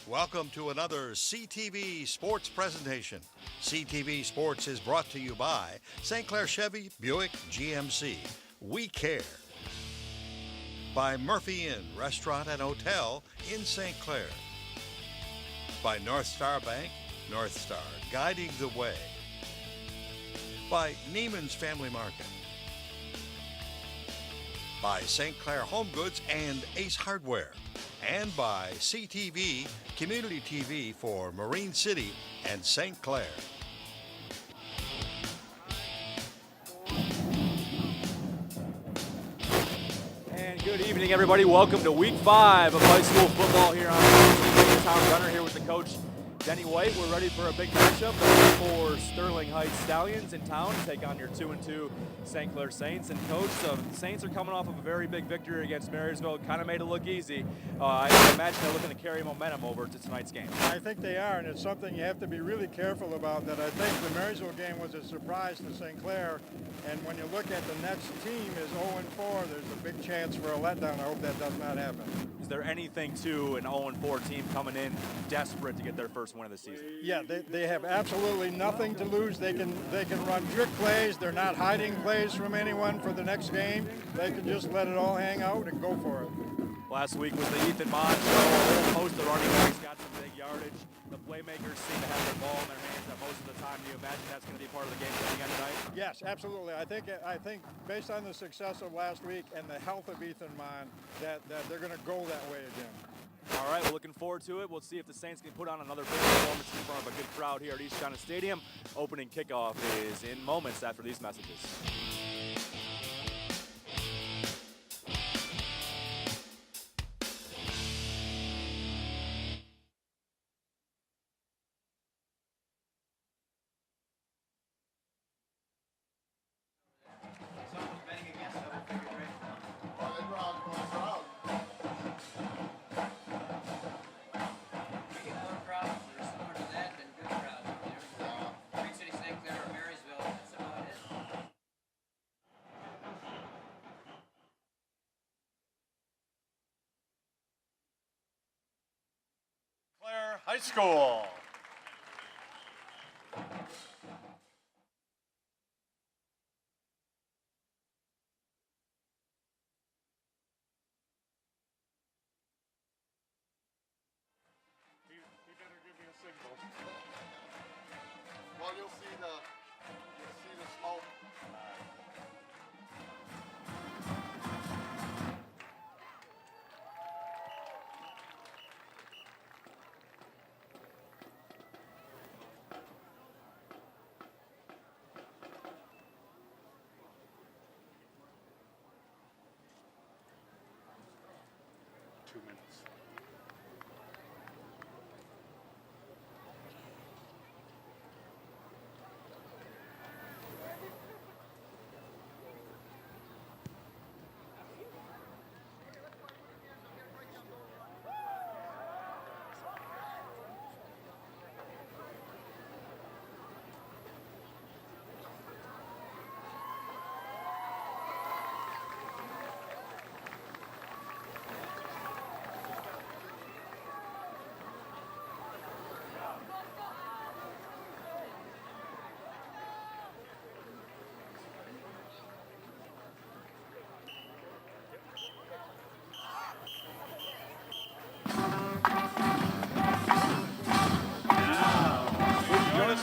Welcome to another CTV Sports presentation. CTV Sports is brought to you by St. Clair Chevy Buick GMC. We care. By Murphy Inn Restaurant and Hotel in St. Clair. By North Star Bank, North Star, guiding the way. By Neiman's Family Market. By St. Clair Home Goods and Ace Hardware. And by CTV, Community TV for Marine City and St. Clair. And good evening, everybody. Welcome to Week 5 of high school football here on CTV. Tom Gunner here with the coach, Denny White. We're ready for a big matchup for Sterling Heights Stallions in town to take on your 2-2 St. Clair Saints. And coach, the Saints are coming off of a very big victory against Marysville. Kind of made it look easy. I imagine they're looking to carry momentum over to tonight's game. I think they are, and it's something you have to be really careful about. That I think the Marysville game was a surprise to St. Clair. And when you look at the next team is 0-4, there's a big chance for a letdown. I hope that does not happen. Is there anything to an 0-4 team coming in desperate to get their first win of the season? Yeah, they have absolutely nothing to lose. They can run trick plays. They're not hiding plays from anyone for the next game. They can just let it all hang out and go for it. Last week was the Ethan Mond show. A whole host of running backs got some big yardage. The playmakers seem to have their ball in their hands most of the time. Do you imagine that's going to be part of the game again tonight? Yes, absolutely. I think based on the success of last week and the health of Ethan Mond, that they're going to go that way again. All right, we're looking forward to it. We'll see if the Saints can put on another big performance in front of a good crowd here at East China Stadium. Opening kickoff is in moments after these messages. Clair High School. He better give me a signal. Well, you'll see the smoke.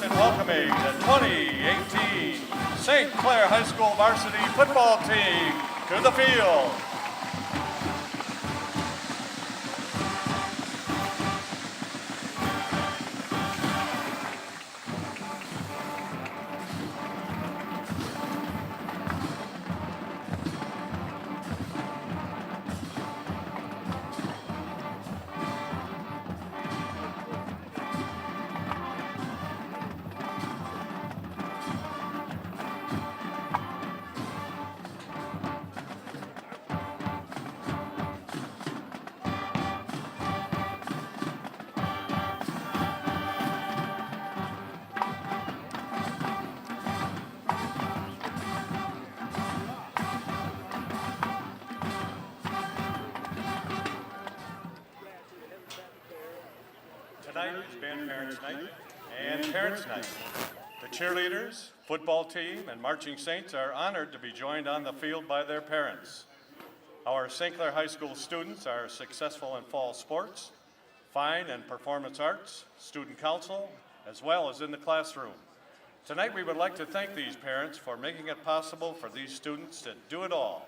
And welcoming the 2018 St. Clair High School varsity football team to the field. tonight is Band Parents Night and Parents Night. The cheerleaders, football team, and marching saints are honored to be joined on the field by their parents. Our St. Clair High School students are successful in fall sports, fine and performance arts, student council, as well as in the classroom. Tonight we would like to thank these parents for making it possible for these students to do it all.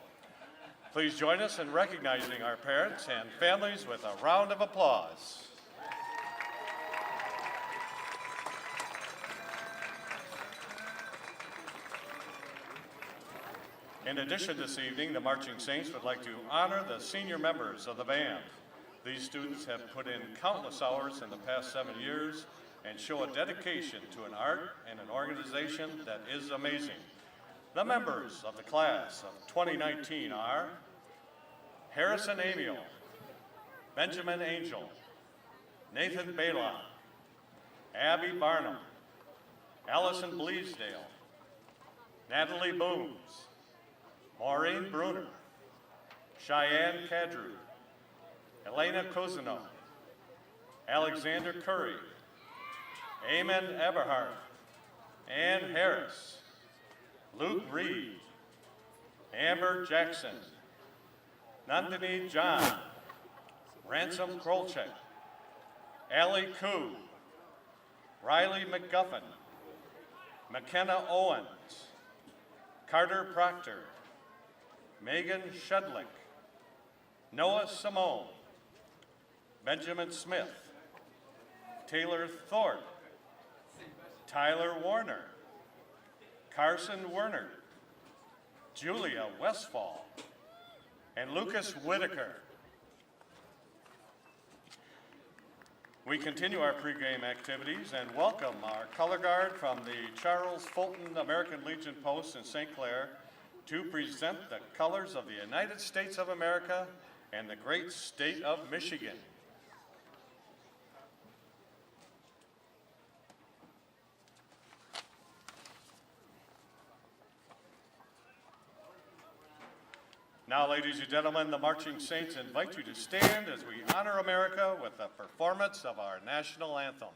Please join us in recognizing our parents and families with a round of applause. In addition, this evening, the Marching Saints would like to honor the senior members of the band. These students have put in countless hours in the past 7 years and show a dedication to an art and an organization that is amazing. The members of the class of 2019 are Harrison Amiel, Benjamin Angel, Nathan Bala, Abby Barnum, Allison Bleasdale, Natalie Booms, Maureen Bruner, Cheyenne Cadrew, Elena Kozino, Alexander Curry, Eamon Eberhardt, Ann Harris, Luke Reed, Amber Jackson, Nandini John, Ransom Krolchek, Allie Koo, Riley McGuffin, McKenna Owens, Carter Proctor, Megan Shudlick, Noah Simone, Benjamin Smith, Taylor Thorpe, Tyler Warner, Carson Werner, Julia Westfall, and Lucas Whitaker. We continue our pregame activities and welcome our color guard from the Charles Fulton American Legion Post in St. Clair to present the colors of the United States of America and the great state of Michigan. Now, ladies and gentlemen, the Marching Saints invite you to stand as we honor America with the performance of our national anthem.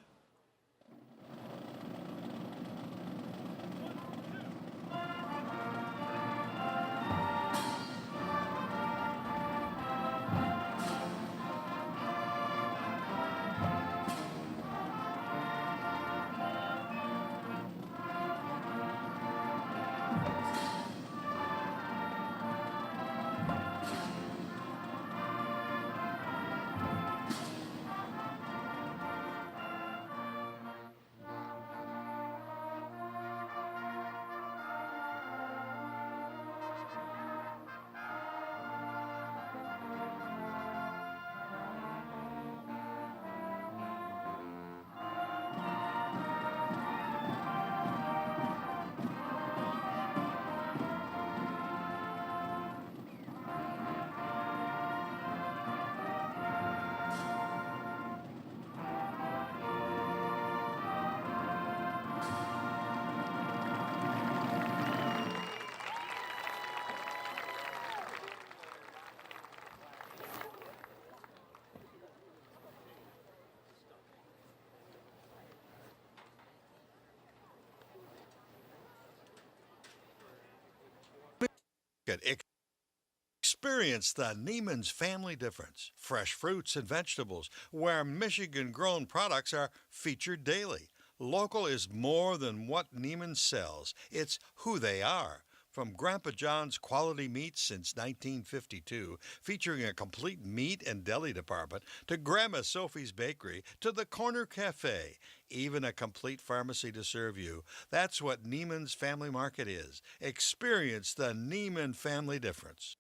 Experience the Neiman's family difference. Fresh fruits and vegetables, where Michigan-grown products are featured daily. Local is more than what Neiman sells. It's who they are. From Grandpa John's quality meats since 1952, featuring a complete meat and deli department, to Grandma Sophie's Bakery, to the Corner Cafe, even a complete pharmacy to serve you. That's what Neiman's Family Market is. Experience the Neiman family difference.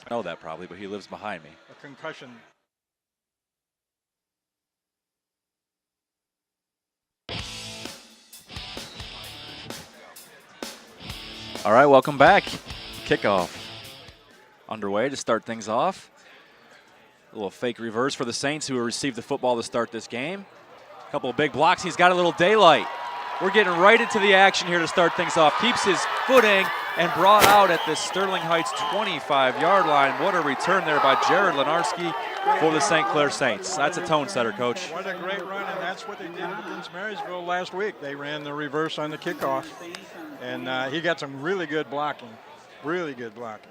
I know that probably, but he lives behind me. A concussion. All right, welcome back. Kickoff underway to start things off. A little fake reverse for the Saints, who received the football to start this game. A couple of big blocks. He's got a little daylight. We're getting right into the action here to start things off. Keeps his footing and brought out at the Sterling Heights 25-yard line. What a return there by Jared Lenarski for the St. Clair Saints. That's a tone setter, Coach. What a great run, and that's what they did against Marysville last week. They ran the reverse on the kickoff, and he got some really good blocking, really good blocking.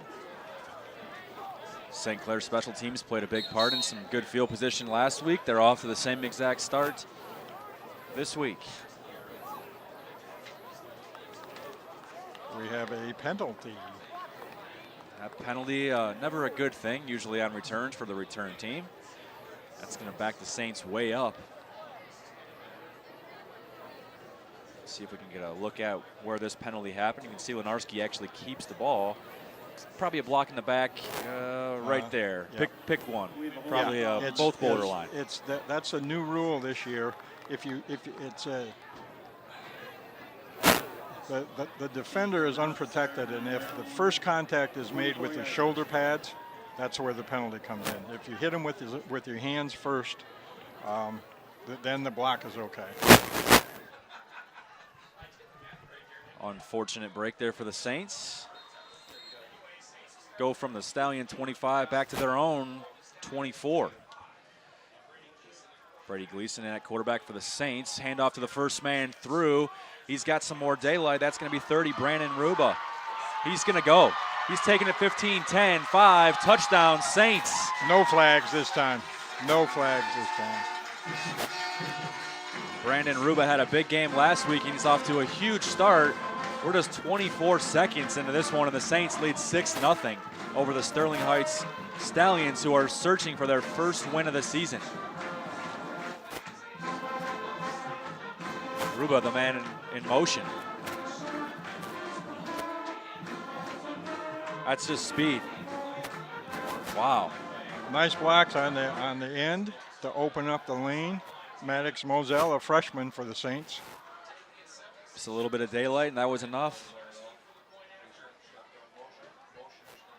St. Clair special teams played a big part in some good field position last week. They're off to the same exact start this week. We have a penalty. That penalty, never a good thing, usually on returns for the return team. That's going to back the Saints way up. See if we can get a look at where this penalty happened. You can see Lenarski actually keeps the ball. It's probably a block in the back right there. Yeah. Pick one. Probably It's- both borderline. That's a new rule this year. If it's a the defender is unprotected, and if the first contact is made with the shoulder pads, that's where the penalty comes in. If you hit him with your hands first, then the block is okay. Unfortunate break there for the Saints. Go from the Stallion 25 back to their own 24. Brady Gleason at quarterback for the Saints. Handoff to the first man through. He's got some more daylight. That's going to be 30, Brandon Ruba. He's going to go. He's taking it 15, 10, 5. Touchdown, Saints. No flags this time. No flags this time. Brandon Ruba had a big game last week, and he's off to a huge start. We're just 24 seconds into this one, and the Saints lead 6-0 over the Sterling Heights Stallions, who are searching for their first win of the season. Ruba, the man in motion. That's just speed. Wow. Nice blocks on the end to open up the lane. Maddox Moselle, a freshman for the Saints. Just a little bit of daylight, and that was enough.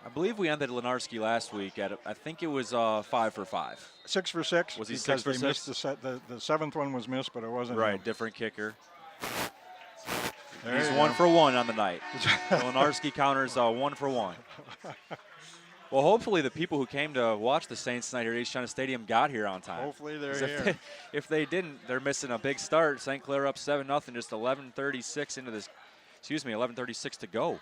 I believe we ended Lenarski last week at, I think it was 5 for 5. 6 for 6. Was he because 6 for they 6? missed the seventh one was missed, but it wasn't Right, him. different kicker. There He's you 1 go. for 1 on the night. Lenarski counters 1 for 1. Well, hopefully the people who came to watch the Saints tonight here at East China Stadium got here on time. Hopefully they're 'Cause here. if they didn't, they're missing a big start. St. Clair up 7-0, just 11:36 into this. 11:36 to go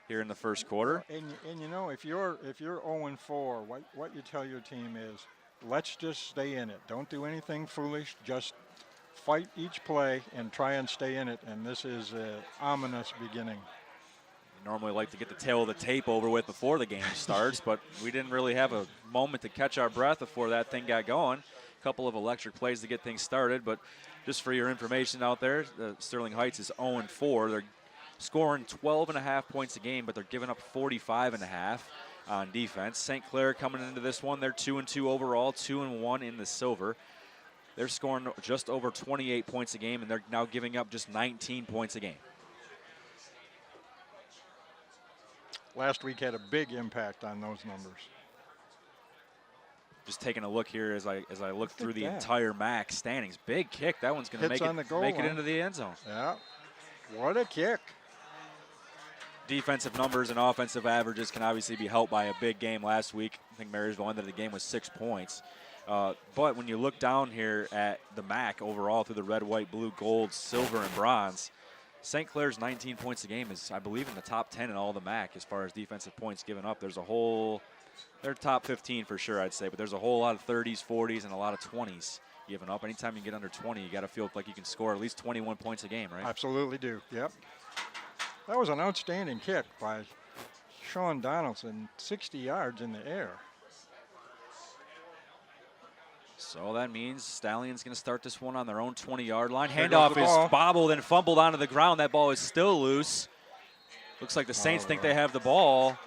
here in the first quarter. And you know, if you're 0-4, what you tell your team is, let's just stay in it. Don't do anything foolish. Just fight each play and try and stay in it. And this is an ominous beginning. We normally like to get the tail of the tape over with before the game starts, but we didn't really have a moment to catch our breath before that thing got going. A couple of electric plays to get things started, but just for your information out there, Sterling Heights is 0-4. They're scoring 12.5 points a game, but they're giving up 45.5 on defense. St. Clair coming into this one, they're 2-2 overall, 2-1 in the silver. They're scoring just over 28 points a game, and they're now giving up just 19 points a game. Last week had a big impact on those numbers. Just taking a look here as I look through the that. entire MAC standings. Big kick. That one's going to Hits make on the goal it line. into the end zone. Yeah. What a kick. Defensive numbers and offensive averages can obviously be helped by a big game last week. I think Marysville ended the game with 6 points. But when you look down here at the MAC overall through the red, white, blue, gold, silver, and bronze, St. Clair's 19 points a game is, I believe, in the top 10 in all the MAC as far as defensive points given up. They're top 15 for sure, I'd say, but there's a whole lot of 30s, 40s, and a lot of 20s given up. Anytime you get under 20, you got to feel like you can score at least 21 points a game, right? Absolutely do. Yep. That was an outstanding kick by Sean Donaldson, 60 yards in the air. So that means Stallions going to start this one on their own 20-yard line. There goes Handoff the is ball. bobbled and fumbled onto the ground. That ball is still loose. Looks like the Saints think they have the ball.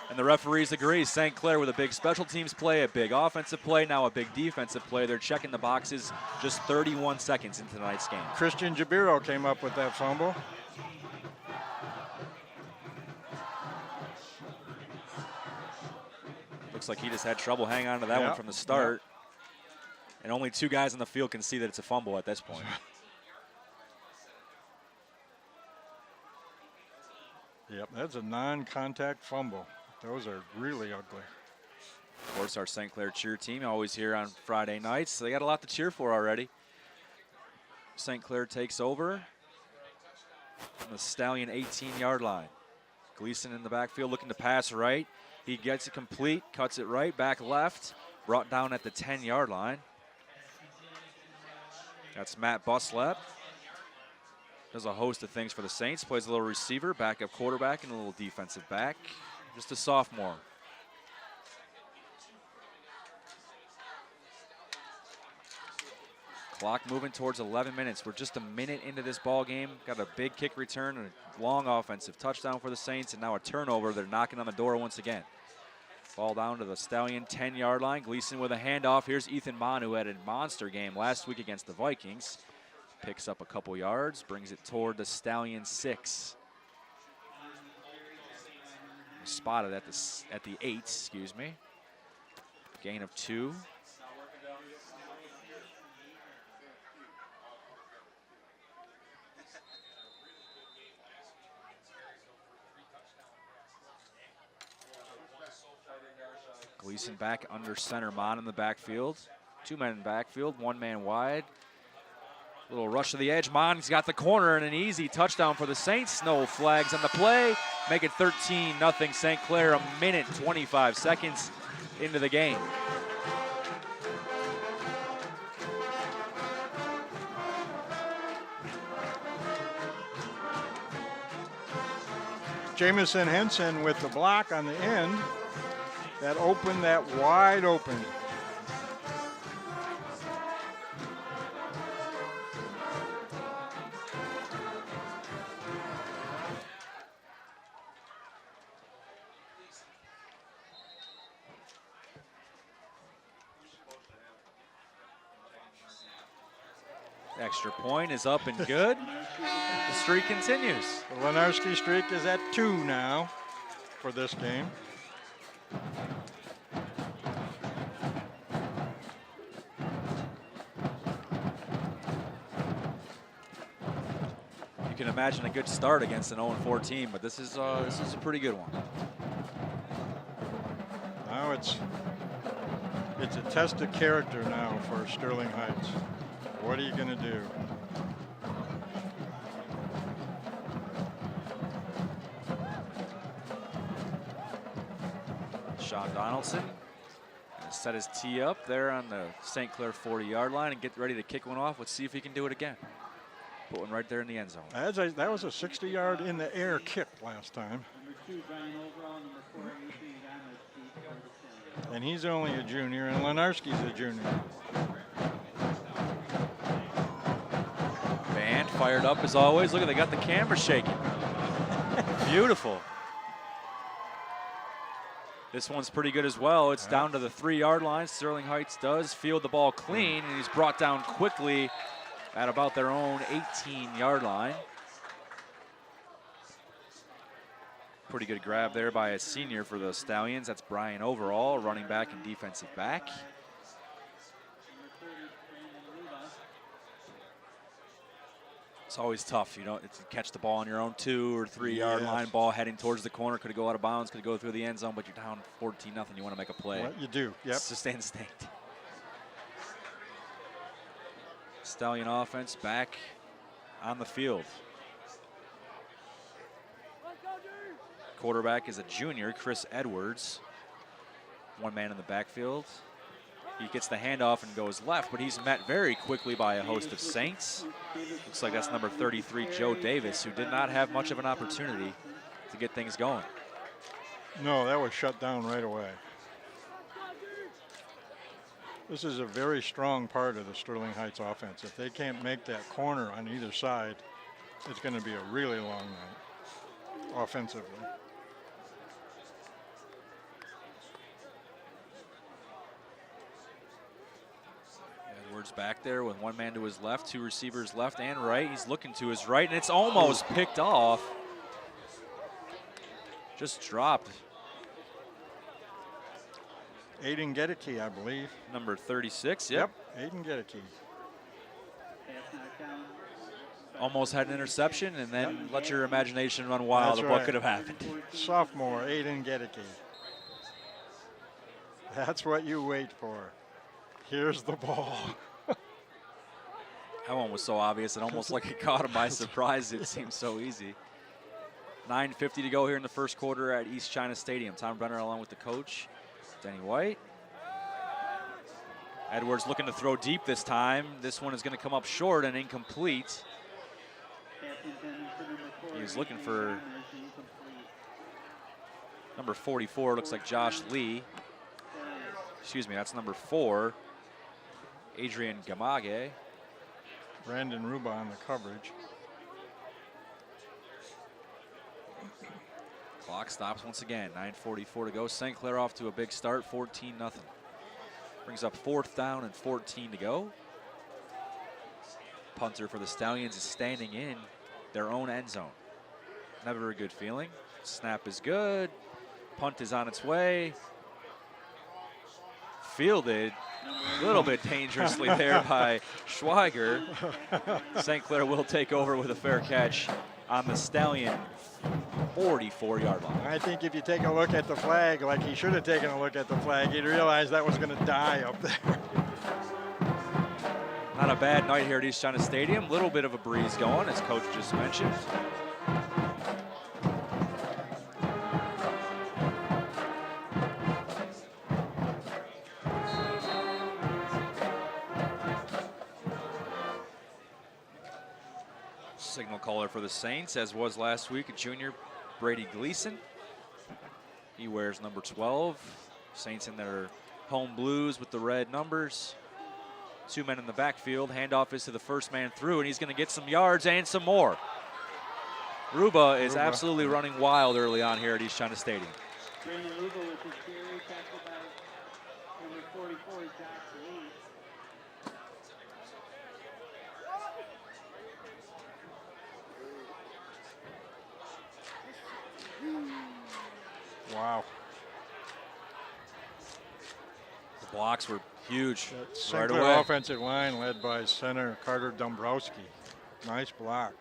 And the referees agree. St. Clair with a big special teams play, a big offensive play, now a big defensive play. They're checking the boxes just 31 seconds into tonight's game. Christian Jabiro came up with that fumble. Looks like he just had trouble hanging on to that one from the start. And only 2 guys on the field can see that it's a fumble at this point. Yep, that's a non-contact fumble. Those are really ugly. Of course, our St. Clair cheer team always here on Friday nights. So they got a lot to cheer for already. St. Clair takes over on the Stallion 18-yard line. Gleason in the backfield looking to pass right. He gets it complete, cuts it right, back left, brought down at the 10-yard line. That's Matt Buslap. Does a host of things for the Saints. Plays a little receiver, backup quarterback, and a little defensive back. Just a sophomore. Clock moving towards 11 minutes. We're just a minute into this ball game. Got a big kick return and a long offensive touchdown for the Saints, and now a turnover. They're knocking on the door once again. Ball down to the Stallion 10-yard line. Gleason with a handoff. Here's Ethan Mon, who had a monster game last week against the Vikings. Picks up a couple yards, brings it toward the Stallion 6. Spotted at the 8, excuse me. Gain of 2. Gleason back under center. Mon in the backfield. 2 men in the backfield, 1 man wide. Little rush to the edge. Mon's got the corner and an easy touchdown for the Saints. No flags on the play. Make it 13-0 St. Clair. A minute 25 seconds into the game. Jamison Henson with the block on the end. That opened that wide open. Extra point is up and good. The streak continues. The Lenarski streak is at 2 now for this game. You can imagine a good start against an 0-4 team, but this is a pretty good one. Now it's a test of character now for Sterling Heights. What are you going to do? Sean Donaldson set his tee up there on the St. Clair 40-yard line and get ready to kick one off. Let's see if he can do it again. Put one right there in the end zone. That was a 60-yard in the air kick last time. And he's only a junior, and Lenarski's a junior. Band fired up as always. Look, they got the camera shaking. Beautiful. This one's pretty good as well. It's down to the 3-yard line. Sterling Heights does field the ball clean, and he's brought down quickly at about their own 18-yard line. Pretty good grab there by a senior for the Stallions. That's Brian Overall, running back and defensive back. It's always tough, you know, to catch the ball on your own 2 or 3-yard line. Ball heading towards the corner, could go out of bounds, could go through the end zone, but you're down 14-0. You want to make a play. What you do, yep. It's just instinct. Stallion offense back on the field. Quarterback is a junior, Chris Edwards. 1 man in the backfield. He gets the handoff and goes left, but he's met very quickly by a host of Saints. Looks like that's number 33, Joe Davis, who did not have much of an opportunity to get things going. No, that was shut down right away. This is a very strong part of the Sterling Heights offense. If they can't make that corner on either side, it's going to be a really long night offensively. Edwards back there with 1 man to his left, 2 receivers left and right. He's looking to his right, and it's almost picked off. Just dropped. Aiden Gedeke, I believe. Number 36, yep. Aiden Gedeke. almost had an interception, and then let your imagination run wild That's of right. what could have happened. Sophomore, Aiden Gedeke. That's what you wait for. Here's the ball. That one was so obvious, and almost like it caught him by surprise. It seemed so easy. 9:50 to go here in the first quarter at East China Stadium. Tom Brenner along with the coach, Denny White. Edwards looking to throw deep this time. This one is going to come up short and incomplete. He was looking for number 44, looks like Josh Lee. Excuse me, that's number 4, Adrian Gamage. Brandon Ruba on the coverage. Clock stops once again, 9:44 to go. St. Clair off to a big start, 14-0. Brings up 4th down and 14 to go. Punter for the Stallions is standing in their own end zone. Never a good feeling. Snap is good. Punt is on its way. Fielded a little bit dangerously there by Schweiger. St. Clair will take over with a fair catch on the Stallion 44-yard line. I think if you take a look at the flag, like he should have taken a look at the flag, he'd realize that was going to die up there. Not a bad night here at East China Stadium. Little bit of a breeze going, as Coach just mentioned. Signal caller for the Saints, as was last week, a junior, Brady Gleason. He wears number 12. Saints in their home blues with the red numbers. 2 men in the backfield. Handoff is to the first man through, and he's going to get some yards and some more. Ruba is absolutely running wild early on here at East China Stadium. Brandon Ruba with his carry, tackled by number 44, Josh Lee. Wow. The blocks were huge St. right Clair away. offensive line led by center Carter Dombrowski. Nice block.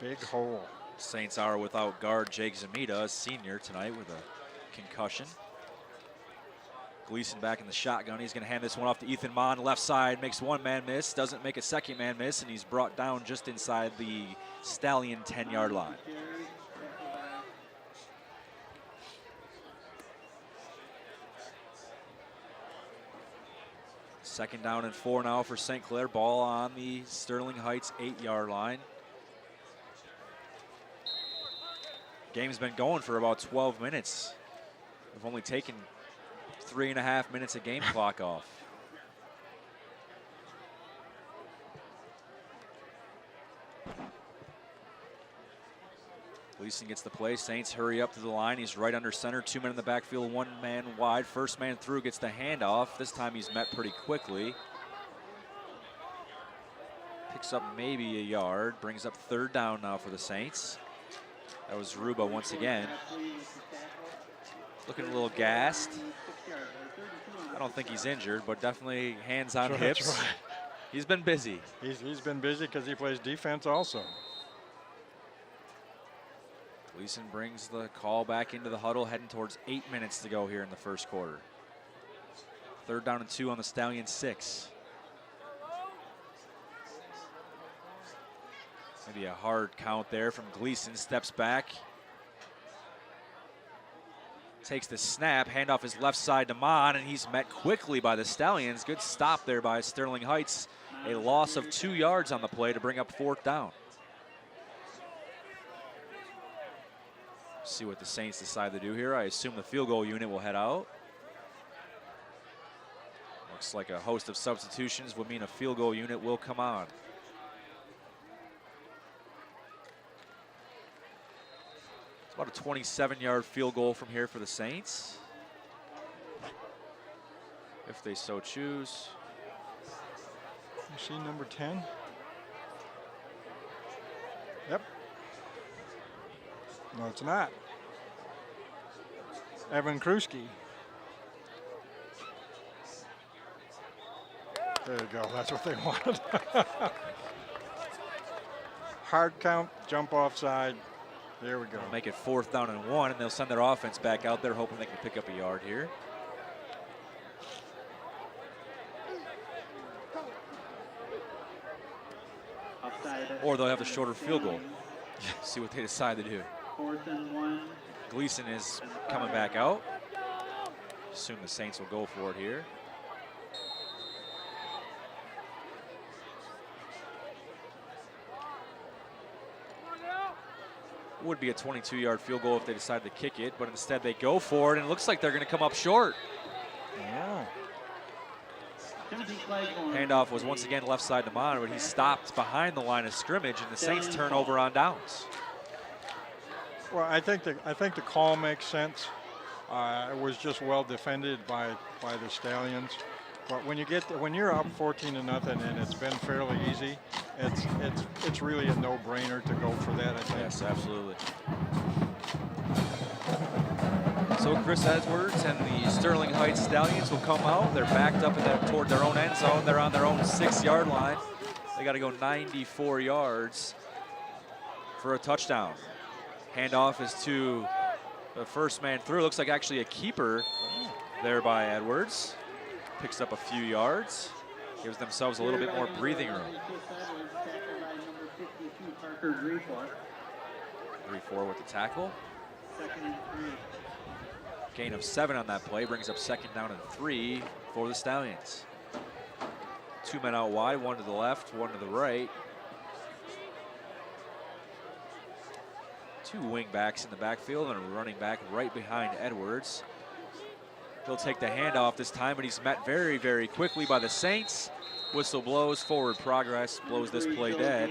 Big hole. Saints are without guard Jake Zamita, a senior tonight with a concussion. Gleason back in the shotgun. He's going to hand this one off to Ethan Mon. Left side, makes one man miss, doesn't make a second man miss, and he's brought down just inside the Stallion 10-yard line. Second down and 4 now for St. Clair. Ball on the Sterling Heights 8-yard line. Game's been going for about 12 minutes. We've only taken 3.5 minutes of game clock off. Gleason gets the play. Saints hurry up to the line. He's right under center. 2 men in the backfield, 1 man wide. First man through gets the handoff. This time he's met pretty quickly. Picks up maybe a yard. Brings up 3rd down now for the Saints. That was Ruba once again. Looking a little gassed. I don't think he's injured, but definitely hands on hips. Right. He's been busy. He's been busy because he plays defense also. Gleason brings the call back into the huddle, heading towards 8 minutes to go here in the first quarter. 3rd down and 2 on the Stallion 6. Maybe a hard count there from Gleason. Steps back. Takes the snap. Handoff is left side to Mon, and he's met quickly by the Stallions. Good stop there by Sterling Heights. A loss of 2 yards on the play to bring up 4th down. See what the Saints decide to do here. I assume the field goal unit will head out. Looks like a host of substitutions would mean a field goal unit will come on. It's about a 27-yard field goal from here for the Saints, if they so choose. You see number 10? Yep. No, it's not. Evan Kruski. There you go. That's what they wanted. Hard count, jump offside. There we go. Make it 4th down and 1, and they'll send their offense back out there, hoping they can pick up a yard here. Or they'll have the shorter field goal. See what they decide to do. 4th and 1. Gleason is coming back out. Assume the Saints will go for it here. Would be a 22-yard field goal if they decide to kick it, but instead they go for it, and it looks like they're going to come up short. Yeah. Handoff was once again left side to Mon, but he stopped behind the line of scrimmage, and the Saints turn over on downs. Well, I think the call makes sense. It was just well defended by the Stallions. But when you're up 14-0 and it's been fairly easy, it's really a no-brainer to go for that, I think. Yes, absolutely. So Chris Edwards and the Sterling Heights Stallions will come out. They're backed up toward their own end zone. They're on their own 6-yard line. They got to go 94 yards for a touchdown. Handoff is to the first man through. Looks like actually a keeper there by Edwards. Picks up a few yards. Gives themselves a little bit more breathing room. 3-4 with the tackle. Gain of 7 on that play. Brings up 2nd down and 3 for the Stallions. 2 men out wide, 1 to the left, 1 to the right. 2 wing backs in the backfield and a running back right behind Edwards. He'll take the handoff this time, but he's met very, very quickly by the Saints. Whistle blows, forward progress, blows this play dead.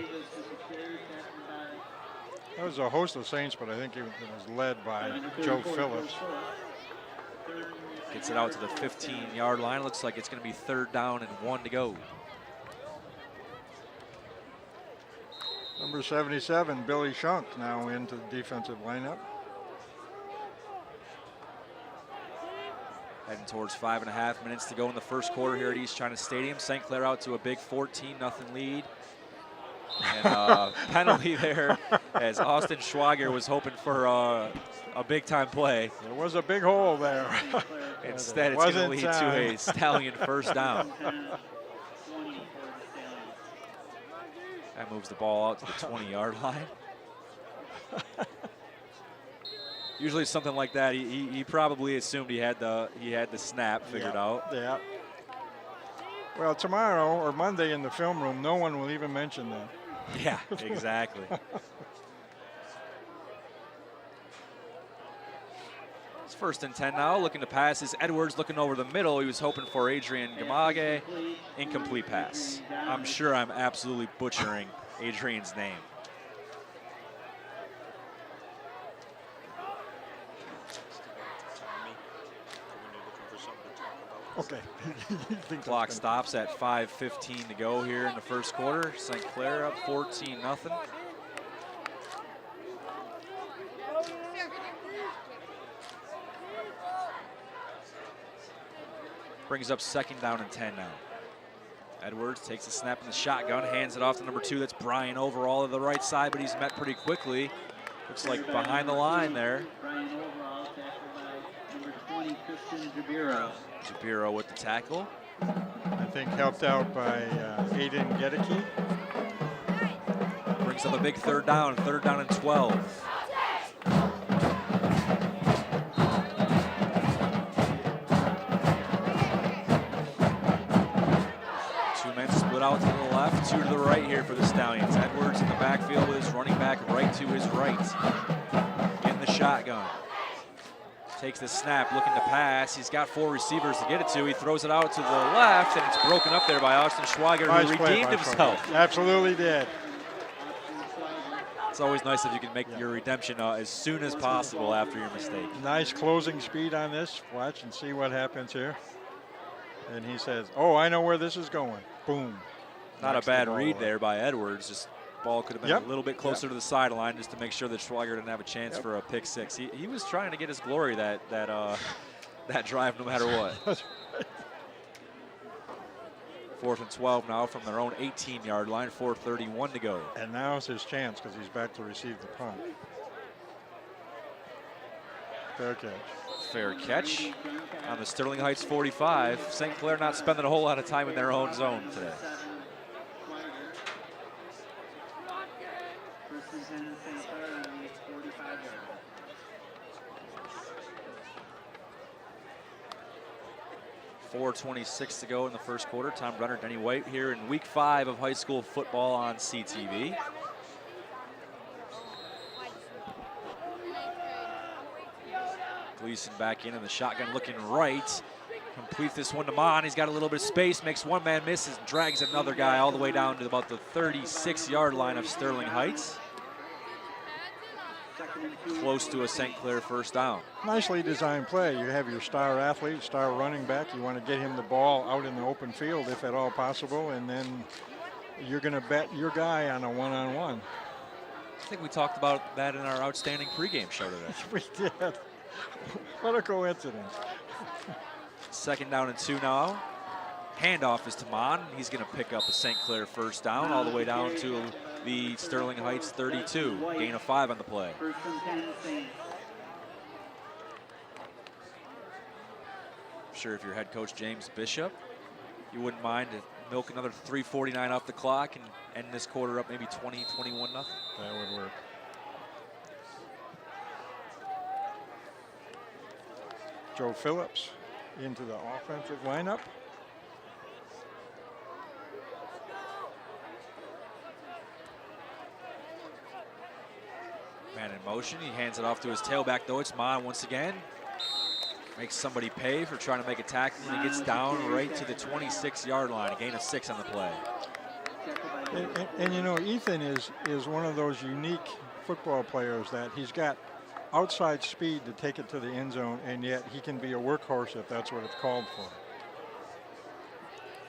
There was a host of Saints, but I think it was led by Joe Phillips. Gets it out to the 15-yard line. Looks like it's going to be 3rd down and 1 to go. Number 77, Billy Shunk, now into the defensive lineup. Heading towards 5.5 minutes to go in the first quarter here at East China Stadium. St. Clair out to a big 14-0 lead. And penalty there as Austin Schwager was hoping for a big-time play. There was a big hole there. Instead, it's going to lead to a Stallion 1st down. That moves the ball out to the 20-yard line. Usually something like that, he probably assumed he had the snap figured out. Yeah. Well, tomorrow or Monday in the film room, no one will even mention that. Yeah, exactly. It's 1st and 10 now. Looking to pass is Edwards looking over the middle. He was hoping for Adrian Gamage. Incomplete pass. I'm sure I'm absolutely butchering Adrian's name. Okay. Clock stops at 5:15 to go here in the first quarter. St. Clair up 14-0. Brings up 2nd down and 10 now. Edwards takes the snap in the shotgun, hands it off to number 2. That's Brian Overall to the right side, but he's met pretty quickly. Looks like behind the line there. Brian Overall, tackled by number 20, Christian Jabiro. Jabiro with the tackle. I think helped out by Aiden Gedeke. Brings up a big 3rd down and 12. Out to the left, 2 to the right here for the Stallions. Edwards in the backfield with his running back right to his right. In the shotgun. Takes the snap, looking to pass. He's got 4 receivers to get it to. He throws it out to the left, and it's broken up there by Austin Schwager, who redeemed himself. Absolutely did. It's always nice if you can make your redemption as soon as possible after your mistake. Nice closing speed on this. Watch and see what happens here. And he says, "Oh, I know where this is going." Boom. Not a bad read there by Edwards. Just ball could have been a little bit closer to the sideline just to make sure that Schwager didn't have a chance for a pick 6. He was trying to get his glory that drive no matter what. 4th and 12 now from their own 18-yard line, 4:31 to go. And now's his chance because he's back to receive the punt. Fair catch. Fair catch on the Sterling Heights 45. St. Clair not spending a whole lot of time in their own zone today. First and 10, St. Clair on the 45 yard line. 4:26 to go in the first quarter. Tom Brenner, Denny White here in week 5 of high school football on CTV. Gleason back in the shotgun looking right. Completes this one to Mon. He's got a little bit of space, makes one man miss, and drags another guy all the way down to about the 36-yard line of Sterling Heights. Close to a St. Clair first down. Nicely designed play. You have your star athlete, star running back. You want to get him the ball out in the open field if at all possible, and then you're going to bet your guy on a one-on-one. I think we talked about that in our outstanding pregame show today. We did. What a coincidence. 2nd down and 2 now. Handoff is to Mon. He's going to pick up a St. Clair first down all the way down to the Sterling Heights 32. Gain of 5 on the play. First and 10, St. I'm sure if you're head coach James Bishop, you wouldn't mind to milk another 3:49 off the clock and end this quarter up maybe 20, 21 nothing. That would work. Joe Phillips into the offensive lineup. Man in motion. He hands it off to his tailback, though. It's Mon once again. Makes somebody pay for trying to make a tackle, and he gets down right to the 26-yard line. A gain of 6 on the play. And you know, Ethan is one of those unique football players that he's got outside speed to take it to the end zone, and yet he can be a workhorse if that's what it's called for.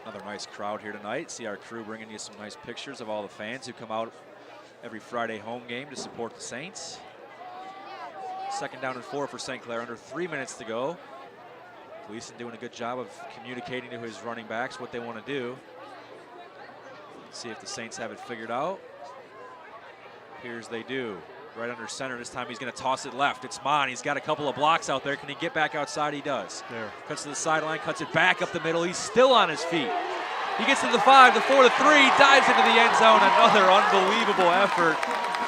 Another nice crowd here tonight. See our crew bringing you some nice pictures of all the fans who come out every Friday home game to support the Saints. 2nd down and 4 for St. Clair, under 3 minutes to go. Gleason doing a good job of communicating to his running backs what they want to do. Let's see if the Saints have it figured out. Appears they do. Right under center. This time he's going to toss it left. It's Mon. He's got a couple of blocks out there. Can he get back outside? He does. There. Cuts to the sideline, cuts it back up the middle. He's still on his feet. He gets to the 5, the 4, the 3, dives into the end zone. Another unbelievable effort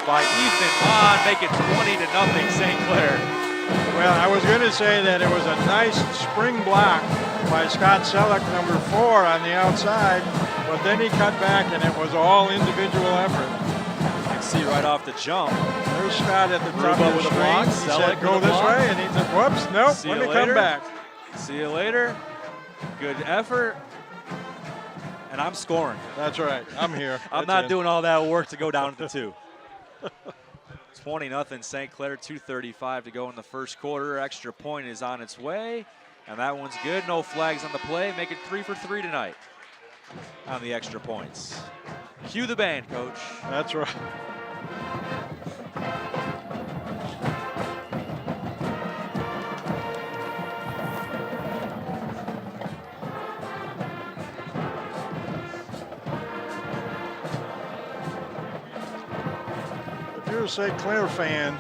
by Ethan Mon. Make it 20-0 St. Clair. Well, I was going to say that it was a nice spring block by Scott Selleck, number 4 on the outside, but then he cut back and it was all individual effort. You can see right off the jump. There's Scott at the top Ruba of the with a screen. block, He Selleck said, go with a this block. way, and he said, whoops, nope, See let you me come later. back. See you later. Good effort. And I'm scoring. That's right, I'm here. I'm not doing all that work to go down to 2. 20-0 St. Clair, 2:35 to go in the first quarter. Extra point is on its way, and that one's good. No flags on the play. Make it 3 for 3 tonight on the extra points. Cue the band, Coach. That's right. If you're a St. Clair fan,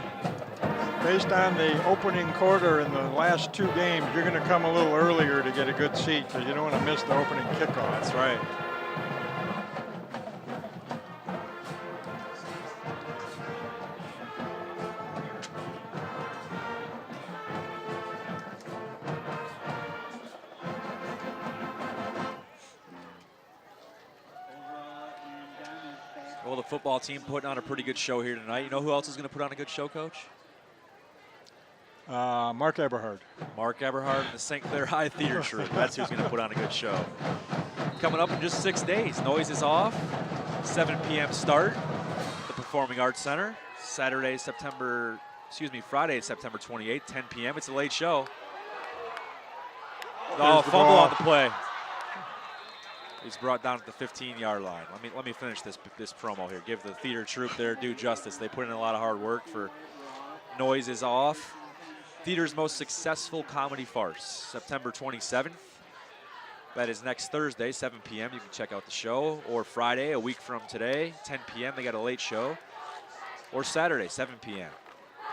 based on the opening quarter in the last 2 games, you're going to come a little earlier to get a good seat because you don't want to miss the opening kickoff. That's right. Well, the football team putting on a pretty good show here tonight. You know who else is going to put on a good show, Coach? Mark Eberhard. Mark Eberhard and the St. Clair High Theater Troupe. That's who's going to put on a good show. Coming up in just 6 days. Noise is off. 7 p.m. start. The Performing Arts Center. Friday, September 28th, 10 p.m. It's a late show. Oh, fumble on the play. He's brought down at the 15-yard line. Let me finish this promo here. Give the theater troupe their due justice. They put in a lot of hard work for Noise is Off. Theater's most successful comedy farce, September 27th. That is next Thursday, 7 p.m. You can check out the show. Or Friday, a week from today, 10 p.m. They got a late show. Or Saturday, 7 p.m.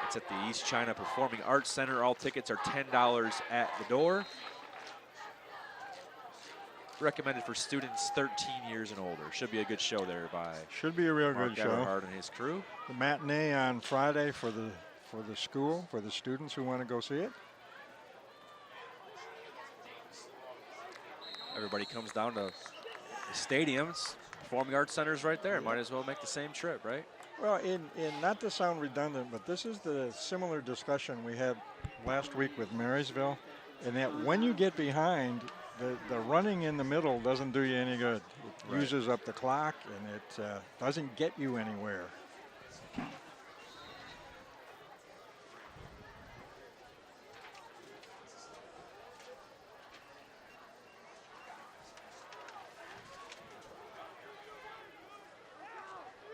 It's at the East China Performing Arts Center. All tickets are $10 at the door. Recommended for students 13 years and older. Should be a good show there by Should be a real Mark good show. Everhart and his crew. The matinee on Friday for the school, for the students who want to go see it. Everybody comes down to the stadiums. Performing Arts Center's right there. Might as well make the same trip, right? Well, in not to sound redundant, but this is the similar discussion we had last week with Marysville, and that when you get behind, the running in the middle doesn't do you any good. It uses up the clock, and it doesn't get you anywhere.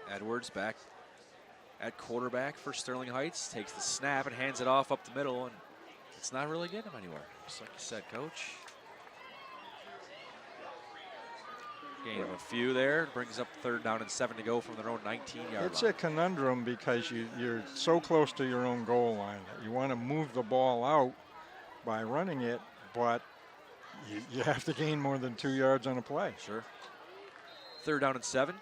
Edwards back at quarterback for Sterling Heights. Takes the snap and hands it off up the middle, and it's not really getting him anywhere. Just like you said, Coach. Gain of a few there. Brings up 3rd down and 7 to go from their own 19-yard line. It's a conundrum because you're so close to your own goal line. You want to move the ball out by running it, but you have to gain more than 2 yards on a play. Sure. 3rd down and 7.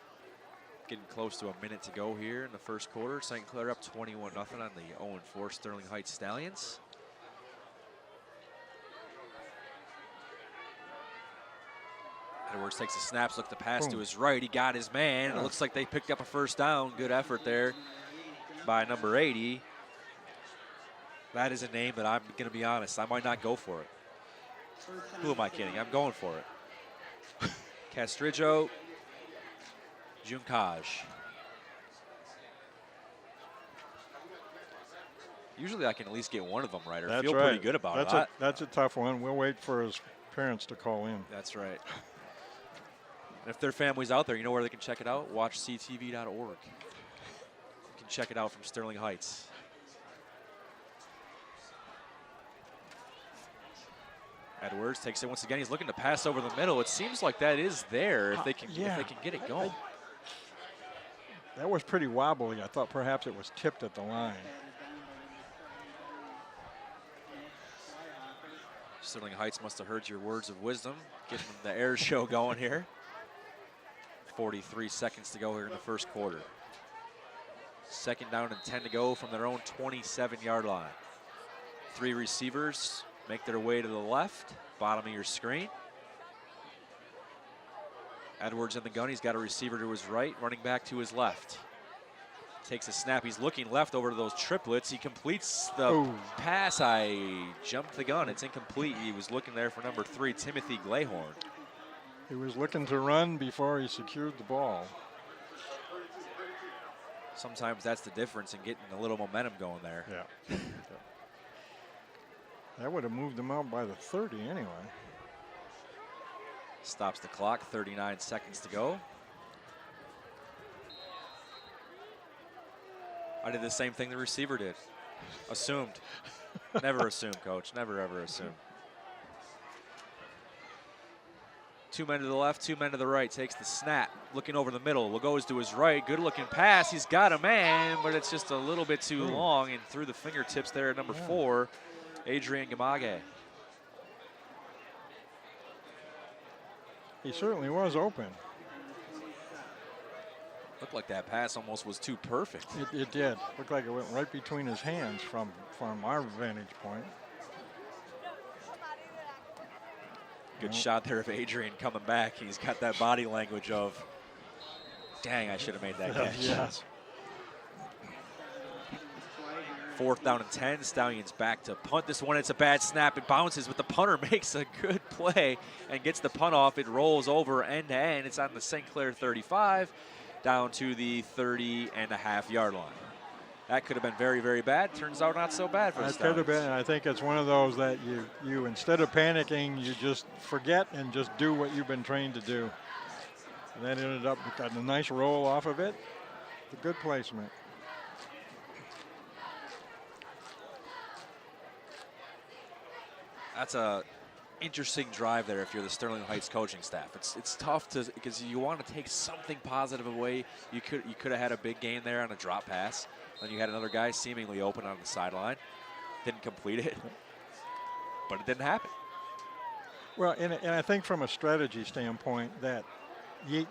Getting close to a minute to go here in the first quarter. St. Clair up 21-0 on the 0-4 Sterling Heights Stallions. Edwards takes the snaps, look the pass to his right. He got his man. It looks like they picked up a 1st down. Good effort there by number 80. That is a name that I'm going to be honest, I might not go for it. Who am I kidding? I'm going for it. Castrillo Junkaj. Usually I can at least get one of them right or feel pretty good about it. That's a tough one. We'll wait for his parents to call in. That's right. And if their family's out there, you know where they can check it out? WatchCTV.org. You can check it out from Sterling Heights. Edwards takes it once again. He's looking to pass over the middle. It seems like that is there if they can get it going. That was pretty wobbly. I thought perhaps it was tipped at the line. Sterling Heights must have heard your words of wisdom, getting the air show going here. 43 seconds to go here in the first quarter. 2nd down and 10 to go from their own 27-yard line. 3 receivers make their way to the left, bottom of your screen. Edwards in the gun. He's got a receiver to his right, running back to his left. Takes a snap. He's looking left over to those triplets. He completes the pass. I jumped the gun. It's incomplete. He was looking there for number 3, Timothy Glahorn. He was looking to run before he secured the ball. Sometimes that's the difference in getting a little momentum going there. Yeah. That would have moved him out by the 30 anyway. Stops the clock, 39 seconds to go. I did the same thing the receiver did. Assumed. Never assume, Coach. Never, ever assume. 2 men to the left, 2 men to the right. Takes the snap, looking over the middle. Goes to his right. Good looking pass. He's got a man, but it's just a little bit too long and through the fingertips there at number 4, Adrian Gamage. He certainly was open. Looked like that pass almost was too perfect. It did. Looked like it went right between his hands from our vantage point. Good shot there of Adrian coming back. He's got that body language of, dang, I should have made that catch. Yes. 4th down and 10. Stallions back to punt this one. It's a bad snap. It bounces, but the punter makes a good play and gets the punt off. It rolls over end to end. It's on the St. Clair 35 down to the 30.5-yard line. That could have been very, very bad. Turns out not so bad for the Stallions. That could have been. I think it's one of those that you instead of panicking, you just forget and just do what you've been trained to do. And that ended up got a nice roll off of it. A good placement. That's a interesting drive there if you're the Sterling Heights coaching staff. It's tough to, because you want to take something positive away. You could have had a big gain there on a drop pass. Then you had another guy seemingly open on the sideline. Didn't complete it, but it didn't happen. Well, and I think from a strategy standpoint that,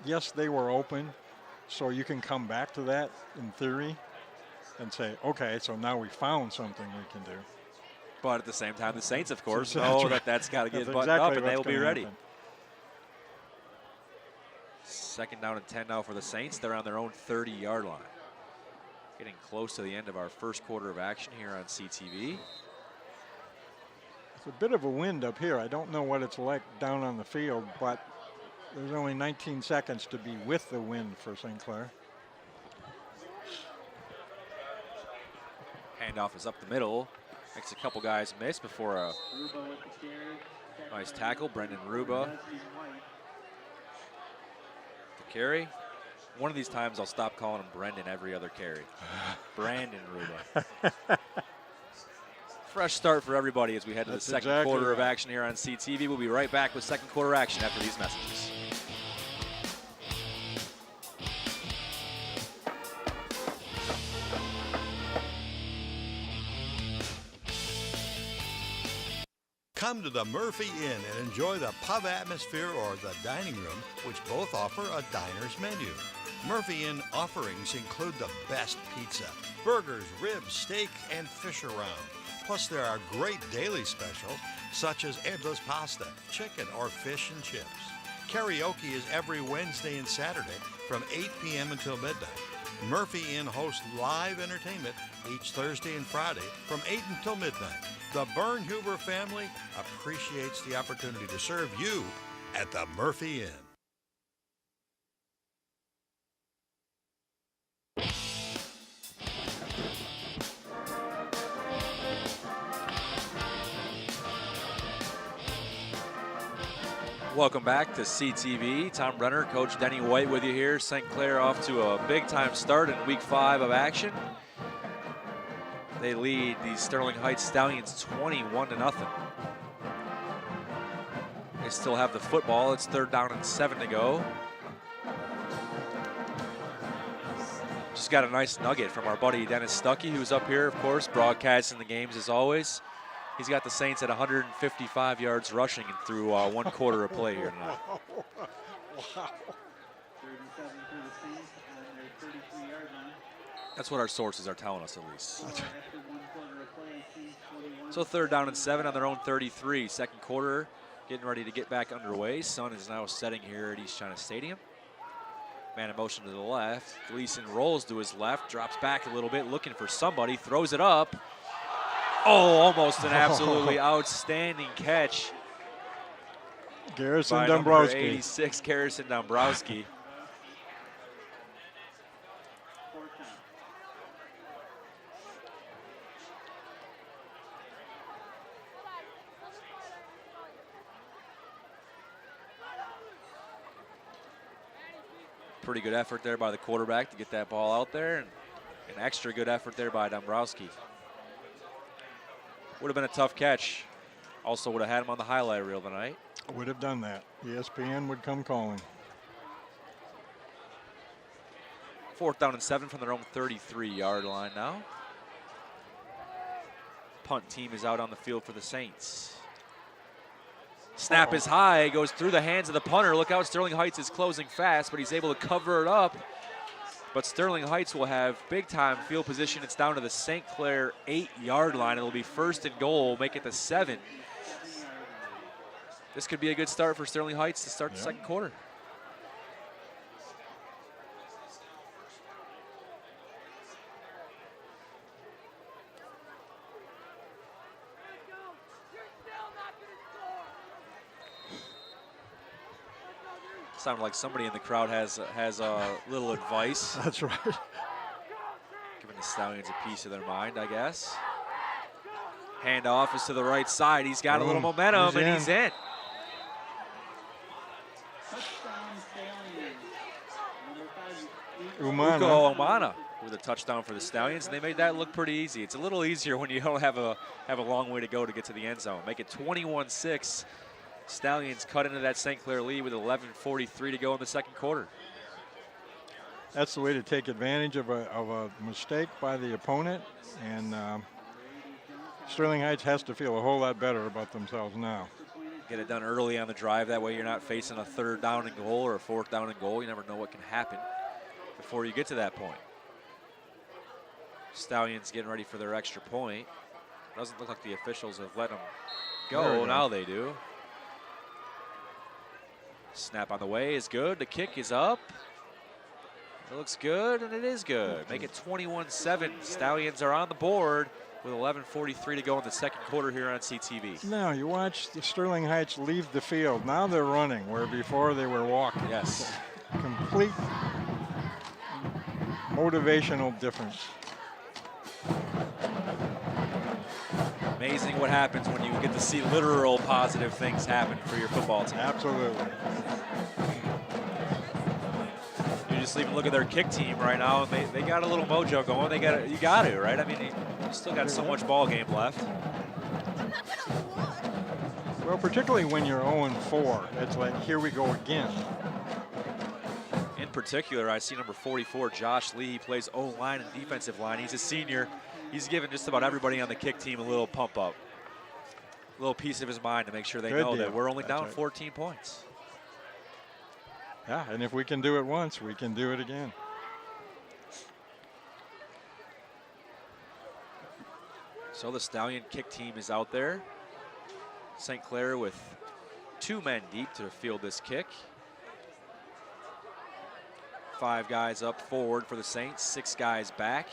yes, they were open, so you can come back to that in theory and say, okay, so now we found something we can do. But at the same time, the Saints, of course, That's know right. that's got to get That's buttoned exactly up, and they what's will be gonna ready. happen. 2nd down and 10 now for the Saints. They're on their own 30-yard line. Getting close to the end of our first quarter of action here on CTV. It's a bit of a wind up here. I don't know what it's like down on the field, but there's only 19 seconds to be with the wind for St. Clair. Handoff is up the middle. Makes a couple guys miss before a Ruba with the carry. nice tackle. Brendan Ruba. Leslie White. The carry. One of these times I'll stop calling him Brendan every other carry. Brandon Ruba. Fresh start for everybody as we head to the second quarter of action here on CTV. We'll be right back with second quarter action after these messages. Come to the Murphy Inn and enjoy the pub atmosphere or the dining room, which both offer a diner's menu. Murphy Inn offerings include the best pizza, burgers, ribs, steak, and fish around. Plus, there are great daily specials such as endless pasta, chicken, or fish and chips. Karaoke is every Wednesday and Saturday from 8 p.m. until midnight. Murphy Inn hosts live entertainment each Thursday and Friday from 8 until midnight. The Bernhuber family appreciates the opportunity to serve you at the Murphy Inn. Welcome back to CTV. Tom Brenner, Coach Denny White with you here. St. Clair off to a big-time start in Week 5 of action. They lead the Sterling Heights Stallions 21-0. They still have the football. It's 3rd down and 7 to go. Just got a nice nugget from our buddy Dennis Stuckey, who's up here, of course, broadcasting the games as always. He's got the Saints at 155 yards rushing through one quarter of play here tonight. Wow. 37 for the Saints on their 33-yard line. That's what our sources are telling us, at least. After 1 quarter of play, Saints 21. So 3rd down and 7 on their own 33. Second quarter, getting ready to get back underway. Sun is now setting here at East China Stadium. Man in motion to the left. Gleason rolls to his left, drops back a little bit, looking for somebody, throws it up. Oh, almost an absolutely outstanding catch Garrison by number Dombrowski. 86, Garrison Dombrowski. Fourth down. Pretty good effort there by the quarterback to get that ball out there, and an extra good effort there by Dombrowski. Would have been a tough catch. Also would have had him on the highlight reel tonight. Would have done that. ESPN would come calling. 4th down and 7 from their own 33-yard line now. Punt team is out on the field for the Saints. Snap is high, goes through the hands of the punter. Look out, Sterling Heights is closing fast, but he's able to cover it up. But Sterling Heights will have big-time field position. It's down to the St. Clair 8-yard line. It'll be 1st and goal, make it the 7. This could be a good start for Sterling Heights to start the second quarter. Sounded like somebody in the crowd has a little advice. That's right. Giving the Stallions a piece of their mind, I guess. Handoff is to the right side. He's got a little momentum, and he's in. Touchdown Stallions. Number 5, Umana. Ugo Omana with a touchdown for the Stallions, and they made that look pretty easy. It's a little easier when you don't have a long way to go to get to the end zone. Make it 21-6 Stallions cut into that St. Clair lead with 11:43 to go in the second quarter. That's the way to take advantage of a mistake by the opponent, and Sterling Heights has to feel a whole lot better about themselves now. Get it done early on the drive. That way you're not facing a 3rd down and goal or a 4th down and goal. You never know what can happen before you get to that point. Stallions getting ready for their extra point. Doesn't look like the officials have let them go. Now they do. Snap on the way is good. The kick is up. It looks good, and it is good. Make it 21-7. Stallions are on the board with 11:43 to go in the second quarter here on CTV. Now you watch the Sterling Heights leave the field. Now they're running, where before they were walking. Yes. Complete motivational difference. Amazing what happens when you get to see literal positive things happen for your football team. Absolutely. You just even look at their kick team right now, and they got a little mojo going. You got to, right? I mean, you still got so much ball game left. Well, particularly when you're 0-4, it's like, here we go again. In particular, I see number 44, Josh Lee. He plays O-line and defensive line. He's a senior. He's given just about everybody on the kick team a little pump up, a little piece of his mind to make sure they know that we're only down 14 points. Yeah, and if we can do it once, we can do it again. So the Stallion kick team is out there. St. Clair with 2 men deep to field this kick. 5 guys up forward for the Saints, 6 guys back.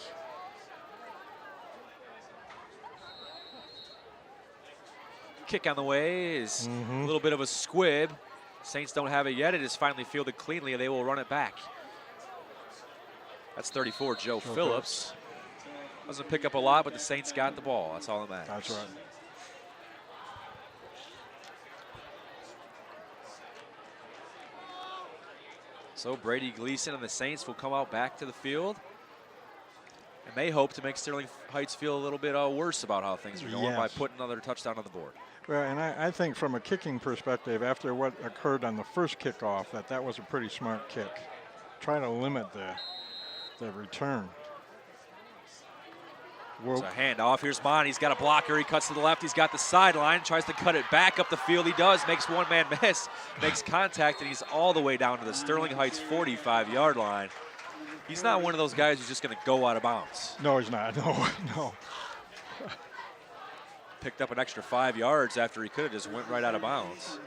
Kick on the way is a little bit of a squib. Saints don't have it yet. It is finally fielded cleanly, and they will run it back. That's 34, Joe Phillips. Doesn't pick up a lot, but the Saints got the ball. That's all that matters. That's right. So Brady Gleason and the Saints will come out back to the field and may hope to make Sterling Heights feel a little bit worse about how things are going by putting another touchdown on the board. Well, and I think from a kicking perspective, after what occurred on the first kickoff, that was a pretty smart kick. Try to limit the return. It's a handoff. Here's Mon. He's got a blocker. He cuts to the left. He's got the sideline. Tries to cut it back up the field. He does. Makes one man miss. Makes contact, and he's all the way down to the Sterling Heights 45-yard line. He's not one of those guys who's just going to go out of bounds. No, he's not. No. Picked up an extra 5 yards after he could have just went right out of bounds.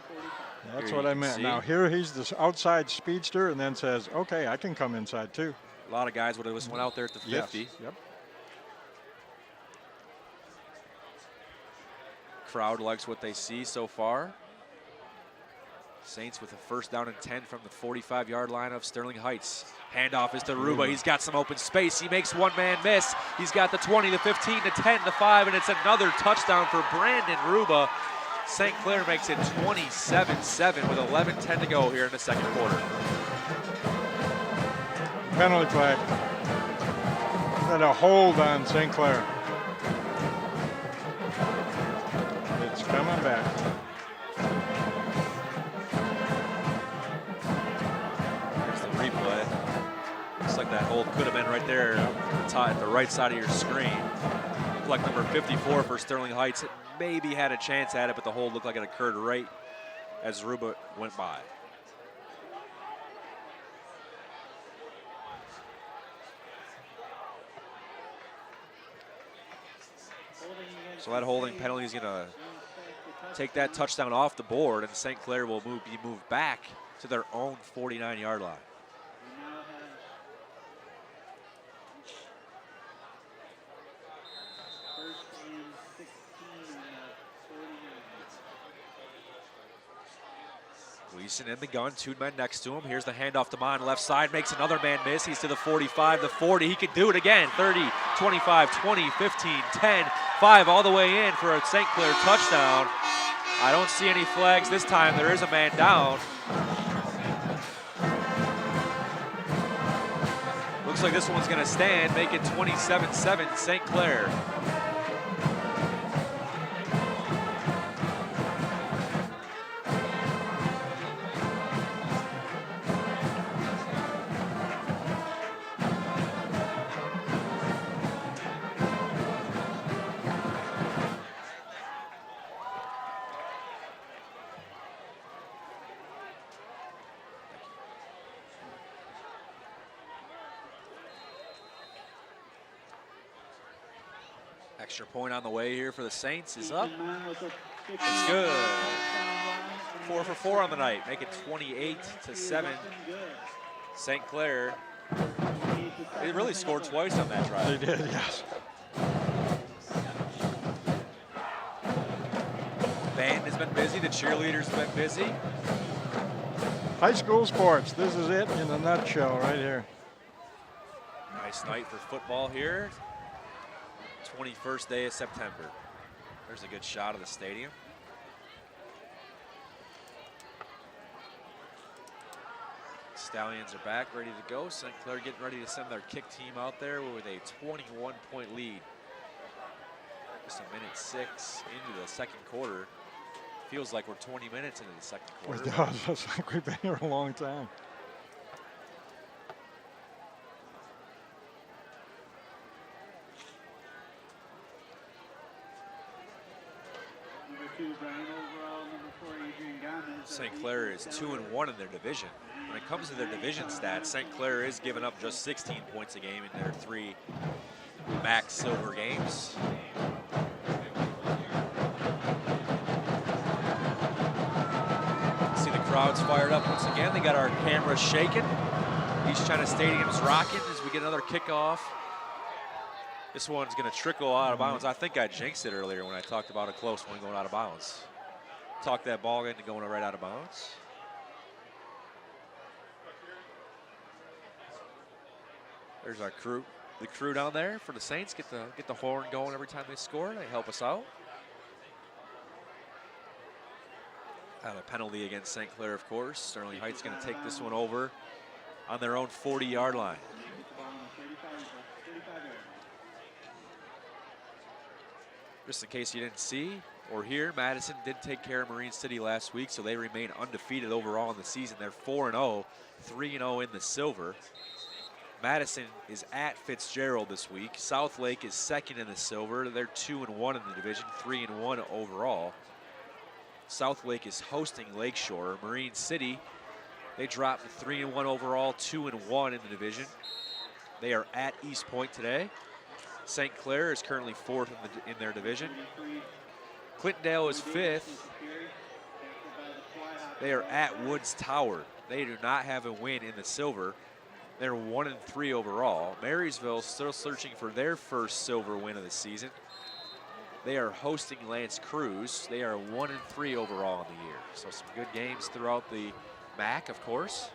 That's what I meant. Now here he's the outside speedster, and then says, okay, I can come inside too. A lot of guys would have just went out there at the 50. Yes. Yep. Crowd likes what they see so far. Saints with a 1st down and 10 from the 45-yard line of Sterling Heights. Handoff is to Ruba. He's got some open space. He makes one man miss. He's got the 20, the 15, the 10, the 5, and it's another touchdown for Brandon Ruba. St. Clair makes it 27-7 with 11:10 to go here in the second quarter. Penalty flag. Got a hold on St. Clair. It's coming back. Here's the replay. Looks like that hold could have been right there at the right side of your screen. Looked like number 54 for Sterling Heights maybe had a chance at it, but the hold looked like it occurred right as Ruba went by. So that holding penalty is going to take that touchdown off the board, and St. Clair will be moved back to their own 49-yard line. Gleason in the gun, 2 men next to him. Here's the handoff to Mon, left side, makes another man miss. He's to the 45, the 40. He could do it again. 30, 25, 20, 15, 10, 5, all the way in for a St. Clair touchdown. I don't see any flags this time. There is a man down. Looks like this one's going to stand, make it 27-7 St. Clair. Extra point on the way here for the Saints is up. Ethan with a 50 It's good. touchdown run. 4 for 4 on the night, make it 28-7. Looking good. St. Clair, He's the they second really thing scored up. twice on that drive. They did, yes. Band has been busy, the cheerleaders have been busy. High school sports, this is it in a nutshell right here. Nice night for football here. 21st day of September. There's a good shot of the stadium. Stallions are back, ready to go. St. Clair getting ready to send their kick team out there with a 21-point lead. Just a minute 6 into the second quarter. Feels like we're 20 minutes into the second quarter. It does. It's like we've been here a long time. Number 2, Brian overall. Number 4, Adrian Gomez. St. Clair is 2-1 in their division. When it comes to their division stats, St. Clair is giving up just 16 points a game in their 3 MAC silver games. See the crowd's fired up once again. They got our cameras shaking. East China Stadium's rocking as we get another kickoff. This one's going to trickle out of bounds. I think I jinxed it earlier when I talked about a close one going out of bounds. Talked that ball into going right out of bounds. There's our crew, the crew down there for the Saints. Get the horn going every time they score. They help us out. Had a penalty against St. Clair, of course. Sterling Heights going to take this one over on their own 40-yard line. Just in case you didn't see or hear, Madison did take care of Marine City last week, so they remain undefeated overall in the season. They're 4-0, 3-0 in the silver. Madison is at Fitzgerald this week. South Lake is second in the silver. They're 2-1 in the division, 3-1 overall. South Lake is hosting Lakeshore. Marine City, they dropped to 3-1 overall, 2-1 in the division. They are at East Point today. St. Clair is currently 4th in their division. Clintondale is 5th. They are at Woods Tower. They do not have a win in the silver. They're 1-3 overall. Marysville still searching for their first silver win of the season. They are hosting Lance Cruz. They are 1-3 overall in the year. So some good games throughout the MAC, of course.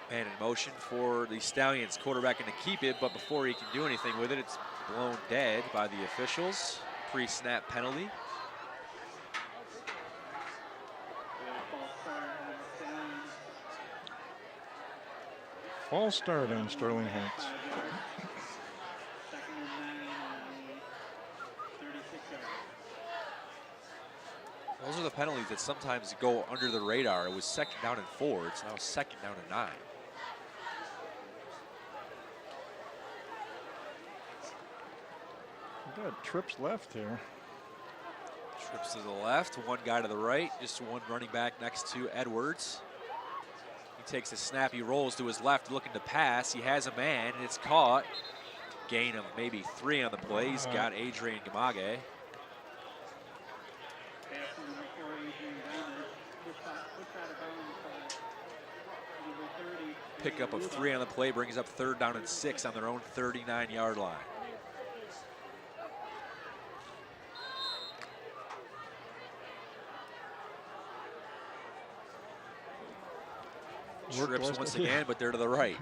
Man in motion for the Stallions, quarterback to keep it, but before he can do anything with it, it's blown dead by the officials. Pre-snap penalty. False start on Sterling Heights. Second and 9 on the 36-yard. Those are the penalties that sometimes go under the radar. It was 2nd down and 4. It's now 2nd down and 9. We've got trips left here. Trips to the left, one guy to the right, just one running back next to Edwards. He takes a snap, he rolls to his left looking to pass. He has a man, and it's caught. Gain of maybe 3 on the play. He's got Adrian Gamage. Pickup of 3 on the play brings up 3rd down and 6 on their own 39-yard line. Trips once again, but they're to the right.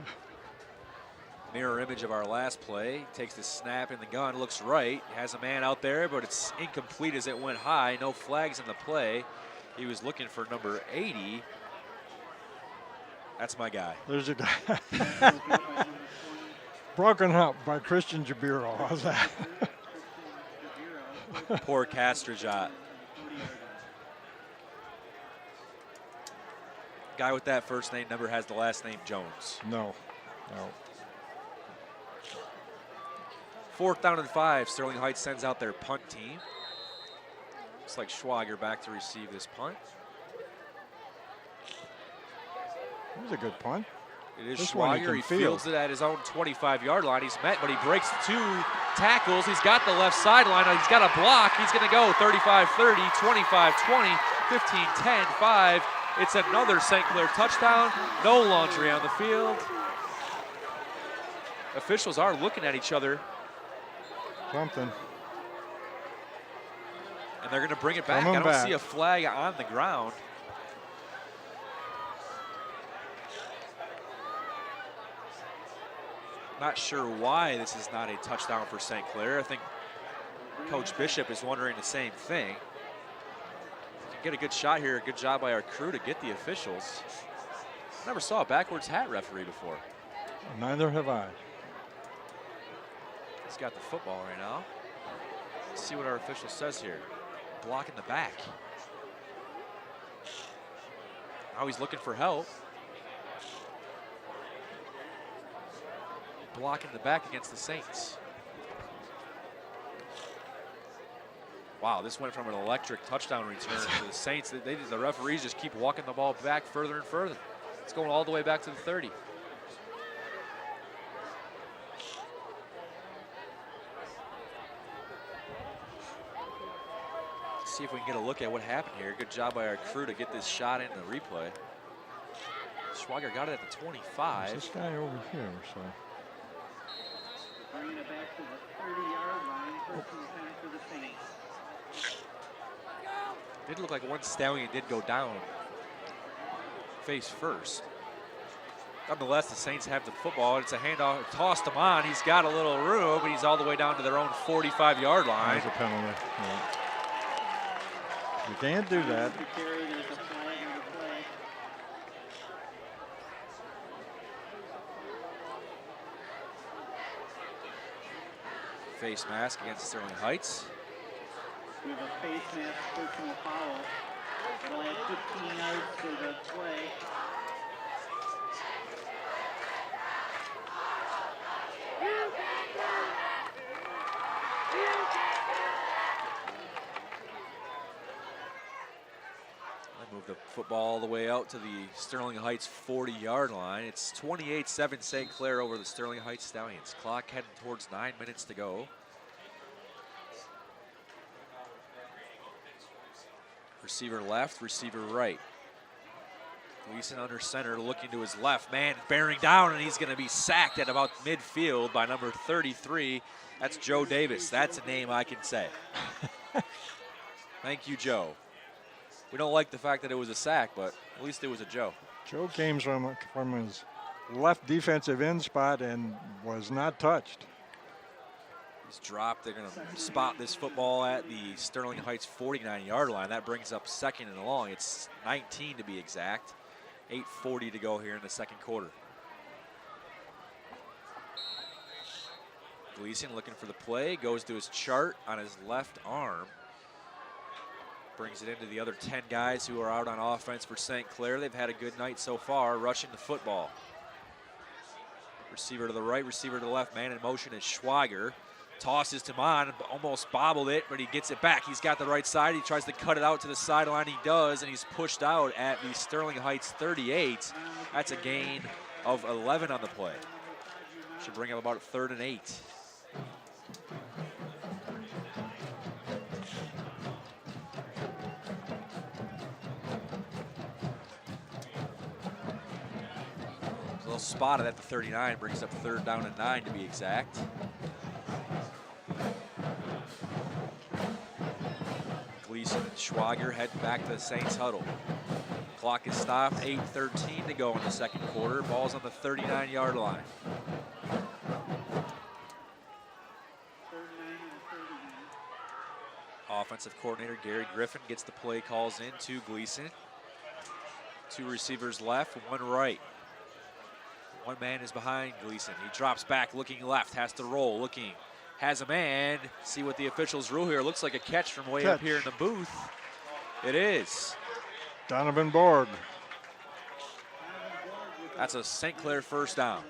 Mirror image of our last play. Takes the snap in the gun, looks right. Has a man out there, but it's incomplete as it went high. No flags in the play. He was looking for number 80. That's my guy. There's a guy. Broken up by Christian Jabiro. How's that? Poor Castrajot. Guy with that first name never has the last name Jones. No. 4th down and 5. Sterling Heights sends out their punt team. Looks like Schwager back to receive this punt. That was a good punt. It is This one he Schwager. can He field. fields it at his own 25-yard line. He's met, but he breaks 2 tackles. He's got the left sideline. He's got a block. He's going to go 35-30, 25-20, 15-10, 5. It's another St. Clair touchdown. No laundry on the field. Officials are looking at each other, Something. and they're going to bring it back. Coming I don't back. see a flag on the ground. Not sure why this is not a touchdown for St. Clair. I think Coach Bishop is wondering the same thing. Get a good shot here. Good job by our crew to get the officials. Never saw a backwards hat referee before. Neither have I. He's got the football right now. Let's see what our official says here. Block in the back. Now he's looking for help. Block in the back against the Saints. Wow, this went from an electric touchdown return to the Saints. The referees just keep walking the ball back further and further. It's going all the way back to the 30. Let's see if we can get a look at what happened here. Good job by our crew to get this shot in the replay. Schwager got it at the 25. This guy over here, so. Bringing it back to the 30-yard line. First and 10 for the Saints. Did look like one Stallion did go down face first. Nonetheless, the Saints have the football. It's a handoff, tossed him on. He's got a little room, but he's all the way down to their own 45-yard line. There's a penalty. Yeah. You can't do that. To carry, there's a flag on the play. Face mask against Sterling Heights. We have a face mask personal foul. It'll add 15 yards to the play. They move the football all the way out to the Sterling Heights 40-yard line. It's 28-7 St. Clair over the Sterling Heights Stallions. Clock heading towards 9 minutes to go. Receiver left, receiver right. Gleason under center, looking to his left. Man bearing down, and he's going to be sacked at about midfield by number 33. That's Joe Davis. That's a name I can say. Thank you, Joe. We don't like the fact that it was a sack, but at least it was a Joe. Joe came from his left defensive end spot and was not touched. He's dropped. They're going to spot this football at the Sterling Heights 49-yard line. That brings up second and long. It's 19 to be exact. 8:40 to go here in the second quarter. Gleason looking for the play. Goes to his chart on his left arm. Brings it into the other 10 guys who are out on offense for St. Clair. They've had a good night so far, rushing the football. Receiver to the right, receiver to the left. Man in motion is Schwager. Tosses to on, almost bobbled it, but he gets it back. He's got the right side. He tries to cut it out to the sideline. He does, and he's pushed out at the Sterling Heights 38. That's a gain of 11 on the play. Should bring up about 3rd and 8. Little spotted at the 39, brings up 3rd down and 9 to be exact. Gleason and Schwager heading back to the Saints huddle. Clock is stopped, 8:13 to go in the second quarter. Ball's on the 39-yard line. 3rd and 39. Offensive coordinator Gary Griffin gets the play calls in to Gleason. 2 receivers left, 1 right. 1 man is behind Gleason. He drops back, looking left, has to roll, looking, has a man. See what the officials rule here. Looks like a catch from way up here in the booth. It is. Donovan Borg. That's a St. Clair first down.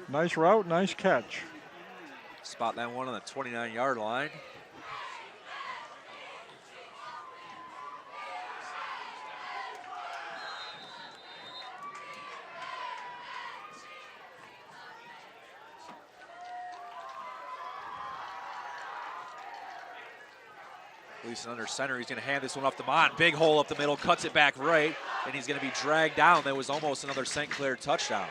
Nice route, nice catch. Spot that one on the 29-yard line. Gleason under center. He's going to hand this one off to Mott. Big hole up the middle, cuts it back right, and he's going to be dragged down. That was almost another St. Clair touchdown.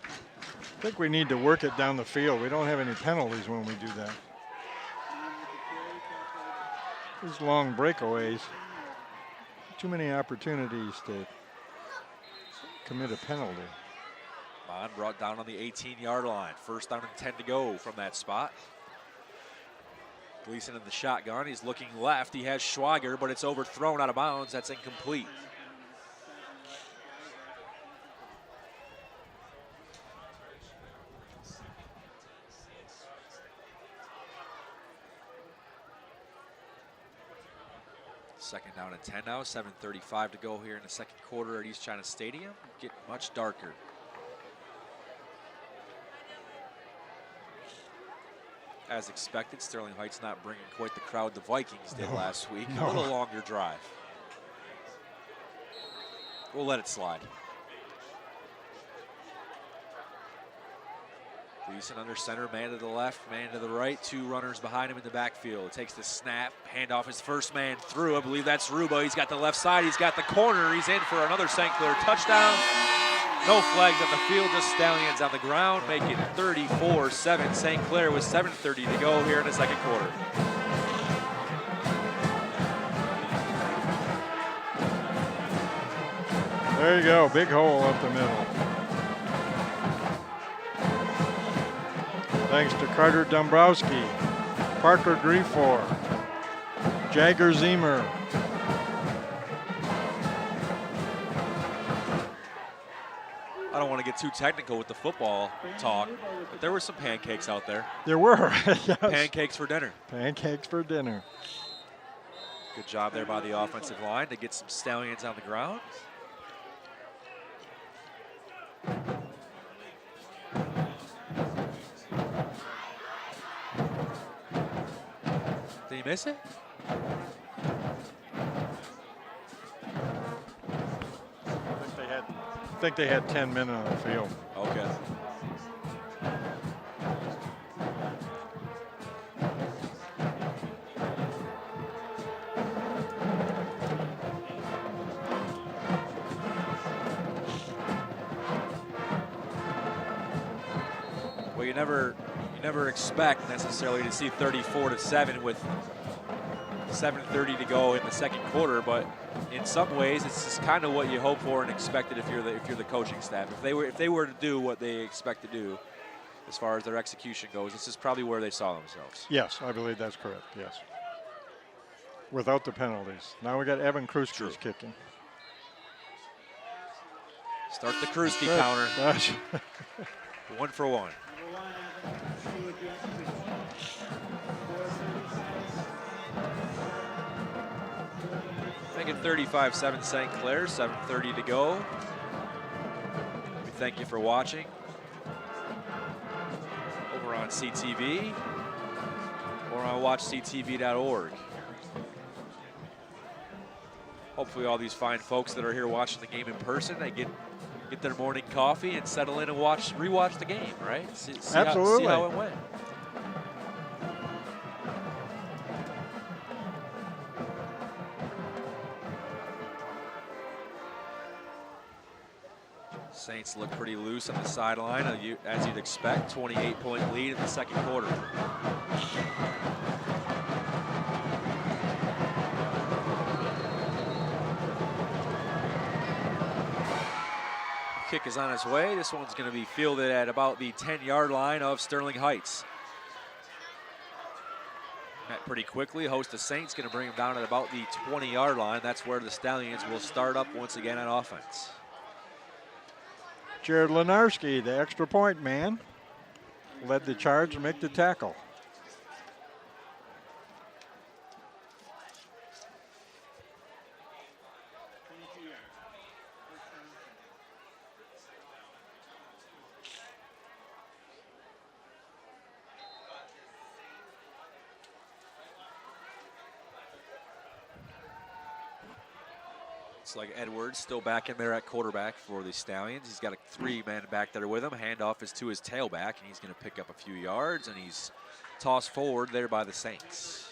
I think we need to work it down the field. We don't have any penalties when we do that. These long breakaways, too many opportunities to commit a penalty. Bond brought down on the 18-yard line. First down and 10 to go from that spot. Gleason in the shotgun. He's looking left. He has Schwager, but it's overthrown out of bounds. That's incomplete. Second down and 10 now. 7:35 to go here in the second quarter at East China Stadium. Getting much darker. As expected, Sterling Heights not bringing quite the crowd the Vikings did last week. A little longer drive. We'll let it slide. Gleason under center, man to the left, man to the right. Two runners behind him in the backfield. Takes the snap, hand off his first man through. I believe that's Ruba. He's got the left side, he's got the corner. He's in for another St. Clair touchdown. No flags on the field, just Stallions on the ground, make it 34-7. St. Clair with 7:30 to go here in the second quarter. There you go, big hole up the middle. Thanks to Carter Dombrowski, Parker Griefor, Jagger Zemer. I don't want to get too technical with the football talk, but there were some pancakes out there. There were, yes. Pancakes for dinner. Pancakes for dinner. Good job there by the offensive line to get some Stallions on the ground. Did he miss it? I think they had 10 men on the field. Okay. Well, you never expect necessarily to see 34-7 with 7:30 to go in the second quarter, but in some ways, it's just kind of what you hope for and expected if you're the coaching staff. If they were to do what they expect to do, as far as their execution goes, this is probably where they saw themselves. Yes, I believe that's correct. Yes. Without the penalties. Now we got Evan Kruski's kicking. Start the Kruski counter. 1 for 1. Making 35-7 St. Clair, 7:30 to go. We thank you for watching over on CTV or on watchctv.org. Hopefully all these fine folks that are here watching the game in person, they get their morning coffee and settle in and rewatch the game, right? See Absolutely. How it went. Saints look pretty loose on the sideline, as you'd expect. 28-point lead in the second quarter. Kick is on its way. This one's going to be fielded at about the 10-yard line of Sterling Heights. Met pretty quickly. Host of Saints going to bring him down at about the 20-yard line. That's where the Stallions will start up once again on offense. Jared Lenarski, the extra point man, led the charge and make the tackle. Looks like Edwards still back in there at quarterback for the Stallions. He's got a 3-man back there with him. Handoff is to his tailback, and he's going to pick up a few yards, and he's tossed forward there by the Saints.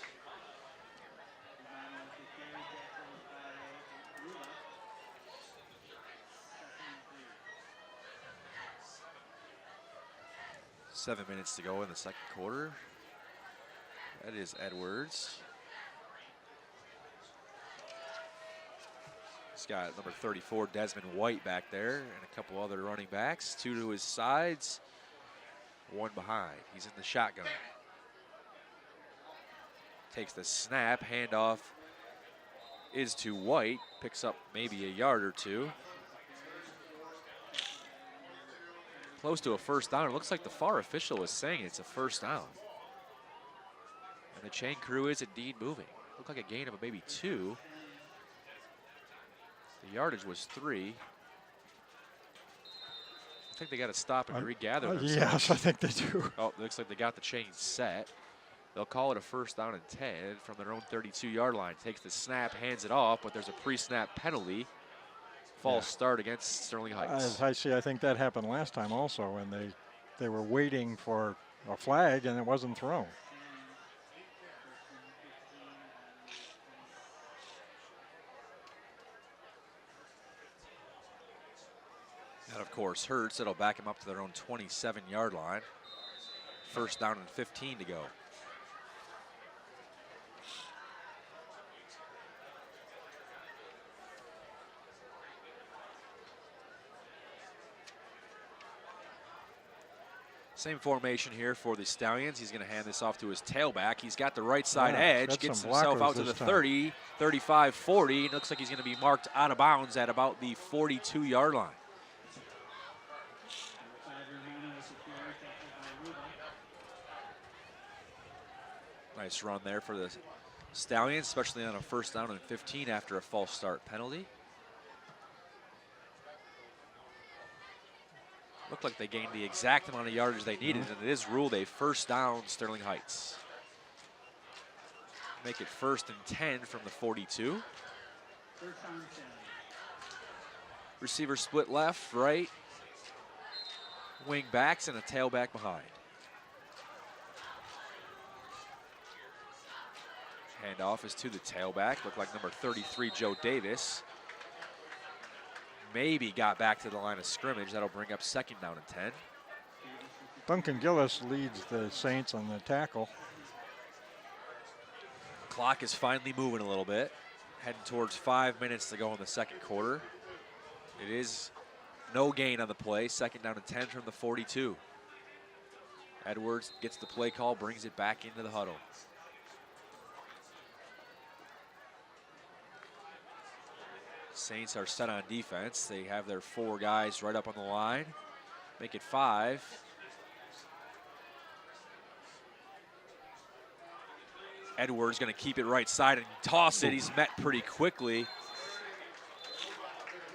7 minutes to go in the second quarter. That is Edwards. He's got number 34, Desmond White, back there, and a couple other running backs. 2 to his sides, 1 behind. He's in the shotgun. Takes the snap, handoff is to White, picks up maybe a yard or 2. Close to a first down. It looks like the far official is saying it's a first down. And the chain crew is indeed moving. Looked like a gain of maybe 2. The yardage was 3. I think they got to stop and regather themselves. Yes, I think they do. Oh, looks like they got the chain set. They'll call it a first down and 10 from their own 32-yard line. Takes the snap, hands it off, but there's a pre-snap penalty. False start against Sterling Heights. As I see, I think that happened last time also when they were waiting for a flag and it wasn't thrown. That, of course, hurts. It'll back them up to their own 27-yard line. First down and 15 to go. Same formation here for the Stallions. He's going to hand this off to his tailback. He's got the right side edge, gets himself out to the 30, 35, 40. And it looks like he's going to be marked out of bounds at about the 42-yard line. Nice run there for the Stallions, especially on a first down and 15 after a false start penalty. Looked like they gained the exact amount of yardage they needed, and it is ruled a first down, Sterling Heights. Make it 1st and 10 from the 42. Receiver split left, right, wing backs, and a tailback behind. Handoff is to the tailback. Looked like number 33, Joe Davis. Maybe got back to the line of scrimmage. That'll bring up 2nd down and 10. Duncan Gillis leads the Saints on the tackle. Clock is finally moving a little bit. Heading towards 5 minutes to go in the second quarter. It is no gain on the play. 2nd down and 10 from the 42. Edwards gets the play call, brings it back into the huddle. Saints are set on defense. They have their 4 guys right up on the line. Make it 5. Edwards going to keep it right side and toss it. He's met pretty quickly.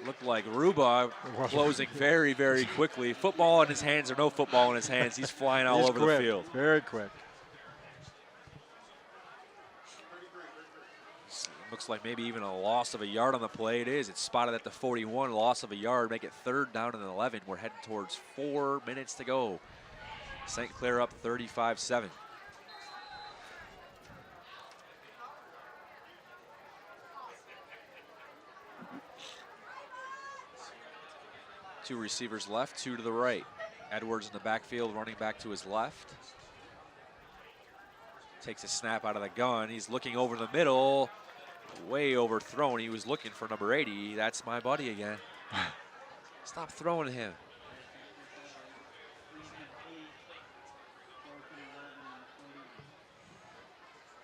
Looked like Ruba closing very, very quickly. Football in his hands or no football in his hands, he's flying all over the field. Very quick. Looks like maybe even a loss of a yard on the play. It is. It's spotted at the 41, loss of a yard. Make it 3rd down and 11. We're heading towards 4 minutes to go. St. Clair up 35-7. Two receivers left, 2 to the right. Edwards in the backfield, running back to his left. Takes a snap out of the gun. He's looking over the middle. Way overthrown. He was looking for number 80. That's my buddy again. Stop throwing to him.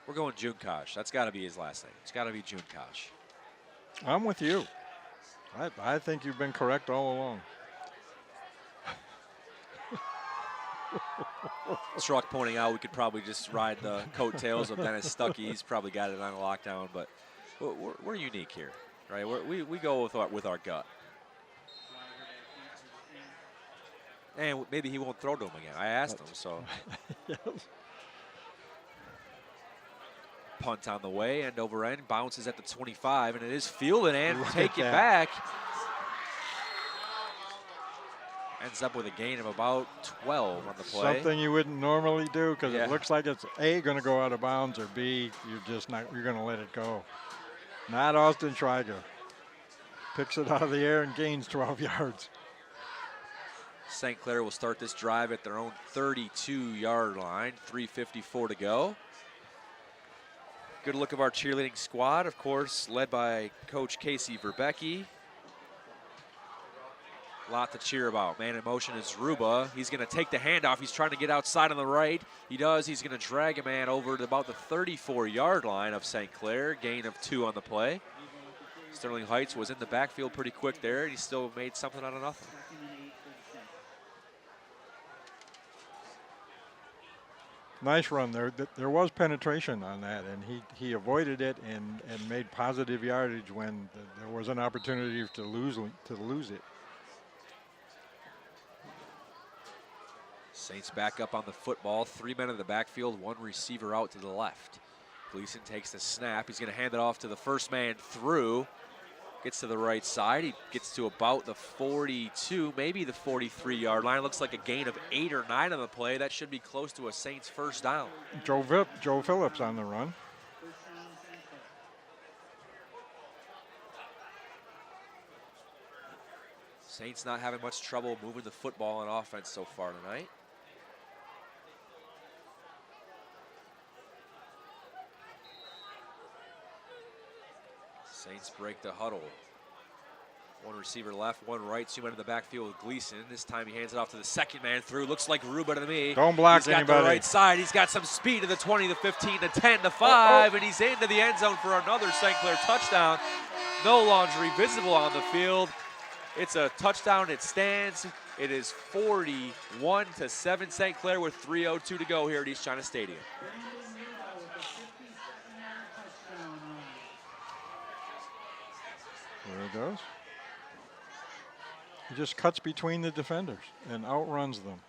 We're going Junkosh. That's got to be his last name. It's got to be Junkosh. I'm with you. I think you've been correct all along. Truck pointing out we could probably just ride the coattails of Dennis Stuckey. He's probably got it on lockdown, but we're unique here, right? We go with our gut. And maybe he won't throw to him again. I asked him, so. Yes. Punt on the way, end over end, bounces at the 25, and it is fielded and taken back. Ends up with a gain of about 12 on the play. Something you wouldn't normally do because it looks like it's A, going to go out of bounds, or B, you're going to let it go. Not Austin Schweiger. Picks it out of the air and gains 12 yards. St. Clair will start this drive at their own 32-yard line, 3:54 to go. Good look of our cheerleading squad, of course, led by Coach Casey Verbecki. A lot to cheer about. Man in motion is Ruba. He's going to take the handoff. He's trying to get outside on the right. He does. He's going to drag a man over to about the 34-yard line of St. Clair. Gain of 2 on the play. Sterling Heights was in the backfield pretty quick there, and he still made something out of nothing. Nice run there. There was penetration on that, and he avoided it and made positive yardage when there was an opportunity to lose it. Saints back up on the football. 3 men in the backfield, 1 receiver out to the left. Gleason takes the snap. He's going to hand it off to the first man through. Gets to the right side. He gets to about the 42, maybe the 43-yard line. Looks like a gain of 8 or 9 on the play. That should be close to a Saints first down. Joe Phillips on the run. Saints not having much trouble moving the football on offense so far tonight. Saints break the huddle. 1 receiver left, 1 right, 2 men in the backfield with Gleason. This time he hands it off to the second man through. Looks like Ruba to me. Don't block He's got anybody. the right side. He's got some speed to the 20, the 15, the 10, the 5, and he's into the end zone for another St. Clair touchdown. No laundry visible on the field. It's a touchdown. It stands. It is 41-7 St. Clair with 3:02 to go here at East China Stadium. There it goes. He just cuts between the defenders and outruns them.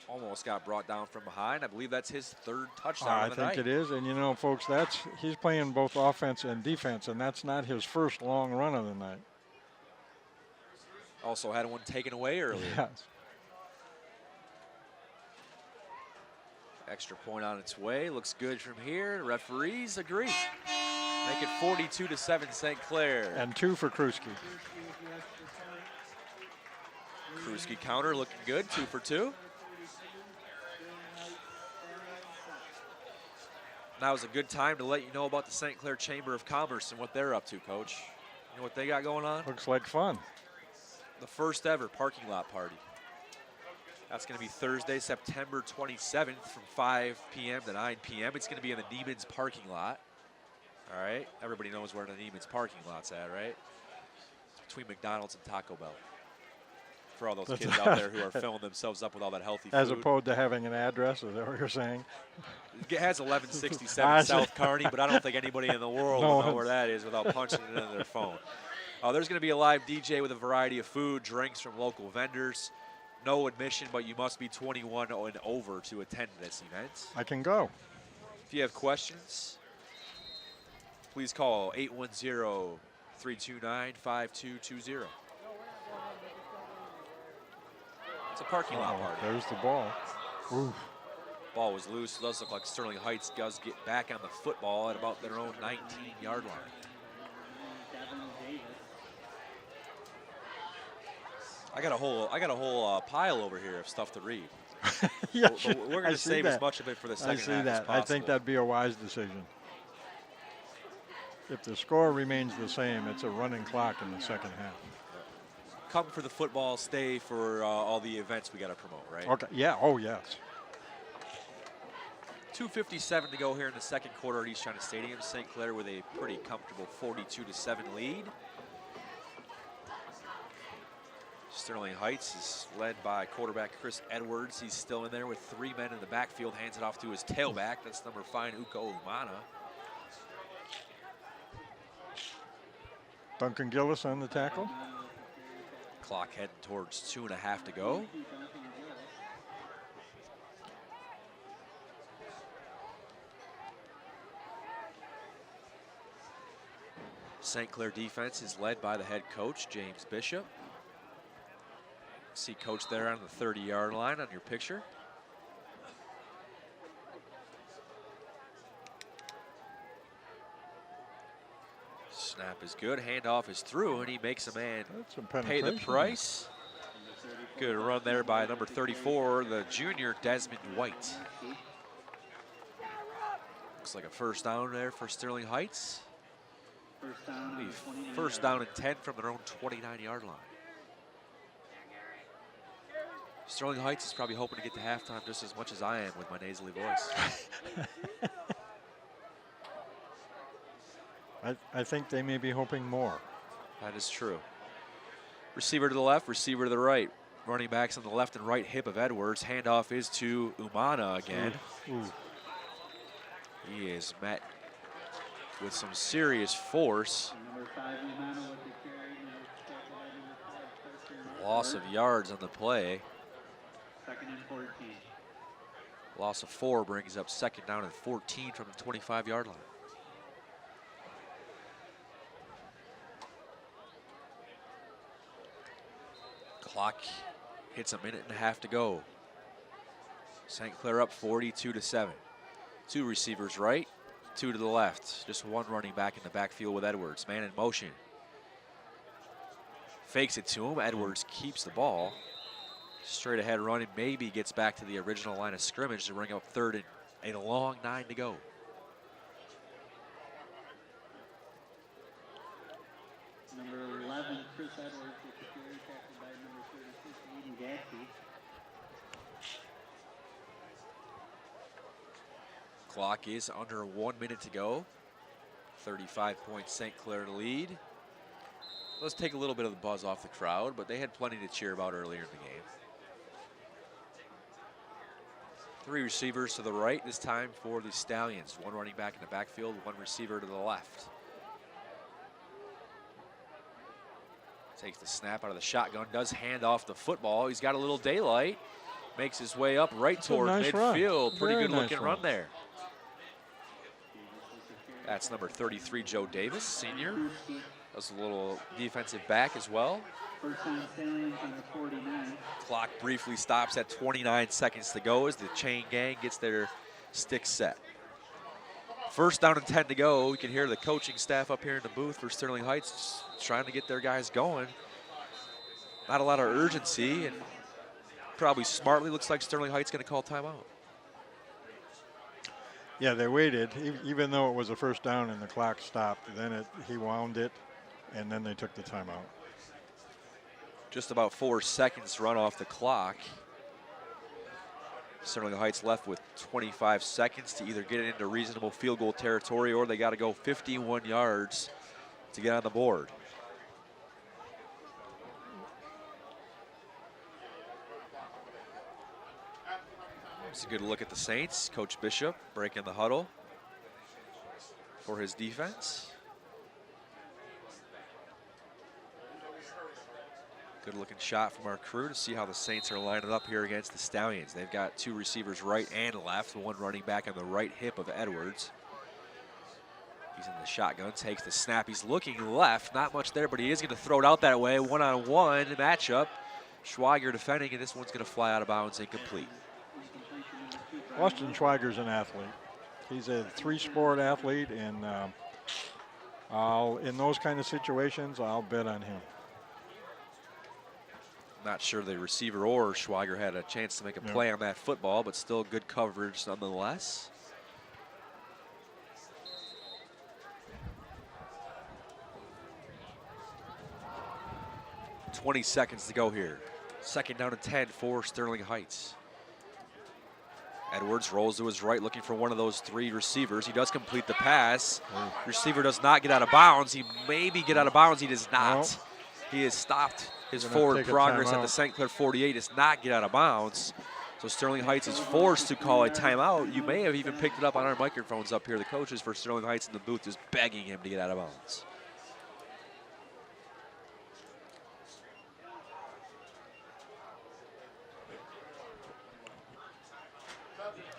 Almost got brought down from behind. I believe that's his 3rd touchdown of the night. I think it is, and you know, folks, he's playing both offense and defense, and that's not his first long run of the night. Also had 1 taken away earlier. Yes. Extra point on its way. Looks good from here. Referees agree. Make it 42-7 St. Clair. And 2 for Kruski. Kruski counter looking good. 2 for 2. Now is a good time to let you know about the St. Clair Chamber of Commerce and what they're up to, Coach. You know what they got going on? Looks like fun. The first ever parking lot party. That's going to be Thursday, September 27th from 5 p.m. to 9 p.m. It's going to be in the Neiman's parking lot. All right, everybody knows where the Neiman's parking lot's at, right? It's between McDonald's and Taco Bell. For all those kids out there who are filling themselves up with all that healthy food. As opposed to having an address, is that what you're saying? It has 1167 South Kearney, but I don't think anybody in the world will know where that is without punching it into their phone. There's going to be a live DJ with a variety of food, drinks from local vendors. No admission, but you must be 21 and over to attend this event. I can go. If you have questions, please call 810-329-5220. It's a parking lot party. There's the ball. Ooh. Ball was loose. It does look like Sterling Heights does get back on the football at about their own 19-yard line. I got a whole pile over here of stuff to read. Yeah, we're going to save as much of it for the second half as possible. I think that'd be a wise decision. If the score remains the same, it's a running clock in the second half. Come for the football, stay for all the events we got to promote, right? Okay. Yeah. Oh, yes. 2:57 to go here in the second quarter at East China Stadium. St. Clair with a pretty comfortable 42-7 lead. Sterling Heights is led by quarterback Chris Edwards. He's still in there with 3 men in the backfield. Hands it off to his tailback. That's number 5, Uko Umana. Duncan Gillis on the tackle. Clock heading towards 2.5 to go. St. Clair defense is led by the head coach, James Bishop. See coach there on the 30-yard line on your picture. Snap Snap is good. Handoff is through, and he makes a man That's some pay the penetration. price. Good run there by number 34, the junior Desmond White. Looks like a first down there for Sterling Heights. First down and 10 from their own 29-yard line. Sterling Heights is probably hoping to get to halftime just as much as I am with my nasally voice. I think they may be hoping more. That is true. Receiver to the left, receiver to the right. Running backs on the left and right hip of Edwards. Handoff is to Umana again. Ooh. He is met with some serious force. Loss of yards on the play. Second and 14. Loss of 4 brings up second down and 14 from the 25-yard line. Clock hits a minute and a half to go. St. Clair up 42-7. 2 receivers right, 2 to the left. Just 1 running back in the backfield with Edwards. Man in motion. Fakes it to him. Edwards keeps the ball. Straight ahead running, maybe gets back to the original line of scrimmage to bring up third and a long 9 to go. Number 11, Chris Edwards with the carry, tackled by number 36, Aiden Gadsby. Clock is under 1 minute to go. 35-point St. Clair lead. Let's take a little bit of the buzz off the crowd, but they had plenty to cheer about earlier in the game. 3 receivers to the right this time for the Stallions. 1 running back in the backfield, 1 receiver to the left. Takes the snap out of the shotgun, does hand off the football. He's got a little daylight, makes his way up right toward nice midfield. Run. Pretty Very good looking nice run there. That's number 33, Joe Davis, senior. Does a little defensive back as well. First time Stallions on the 49. Clock briefly stops at 29 seconds to go as the chain gang gets their sticks set. First down and 10 to go. You can hear the coaching staff up here in the booth for Sterling Heights just trying to get their guys going. Not a lot of urgency, and probably smartly looks like Sterling Heights going to call timeout. Yeah, they waited, even though it was a first down and the clock stopped. Then he wound it, and then they took the timeout. Just about 4 seconds run off the clock. Sterling Heights left with 25 seconds to either get it into reasonable field goal territory or they got to go 51 yards to get on the board. It's a good look at the Saints. Coach Bishop breaking the huddle for his defense. Good looking shot from our crew to see how the Saints are lining up here against the Stallions. They've got 2 receivers right and left, 1 running back on the right hip of Edwards. He's in the shotgun, takes the snap. He's looking left, not much there, but he is going to throw it out that way. One-on-one matchup. Schweiger defending, and this one's going to fly out of bounds, incomplete. Austin Schweiger's an athlete. He's a 3-sport athlete, and in those kind of situations, I'll bet on him. Not sure the receiver or Schweiger had a chance to make a play on that football, but still good coverage nonetheless. .20 seconds to go here. Second down and 10 for Sterling Heights. Edwards rolls to his right looking for one of those 3 receivers. He does complete the pass. Receiver does not get out of bounds. He maybe get out of bounds. He does not. No. He has stopped his forward progress at the St. Clair 48. Does not get out of bounds. So Sterling Heights is forced to call a timeout. You may have even picked it up on our microphones up here. The coaches for Sterling Heights in the booth is begging him to get out of bounds.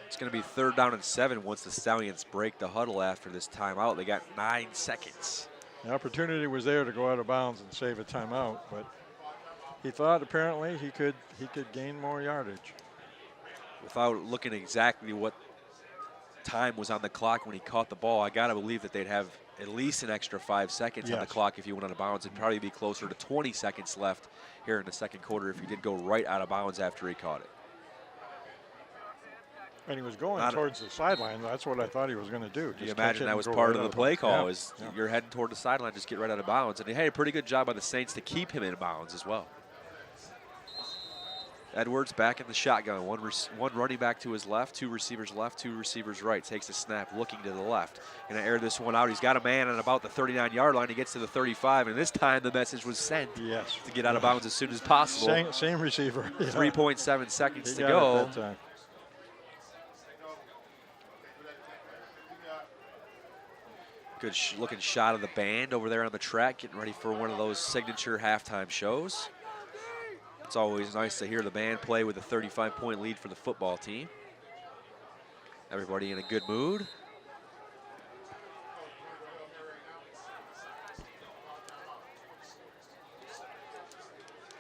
It's going to be 3rd down and 7 once the Stallions break the huddle after this timeout. They got 9 seconds. The opportunity was there to go out of bounds and save a timeout, but he thought apparently he could gain more yardage. Without looking exactly what time was on the clock when he caught the ball, I got to believe that they'd have at least an extra 5 seconds on the clock if he went out of bounds. It'd probably be closer to 20 seconds left here in the second quarter if he did go right out of bounds after he caught it. And he was going towards the sideline. That's what I thought he was going to do. You imagine that was part of the play call, is you're heading toward the sideline, just get right out of bounds. And he had a pretty good job by the Saints to keep him in bounds as well. Edwards back in the shotgun. One running back to his left, 2 receivers left, 2 receivers right. Takes a snap, looking to the left. Going to air this one out. He's got a man on about the 39-yard line. He gets to the 35, and this time the message was sent to get out of bounds as soon as possible. Same receiver. 3.7 seconds to go. Good looking shot of the band over there on the track, getting ready for one of those signature halftime shows. It's always nice to hear the band play with a 35-point lead for the football team. Everybody in a good mood.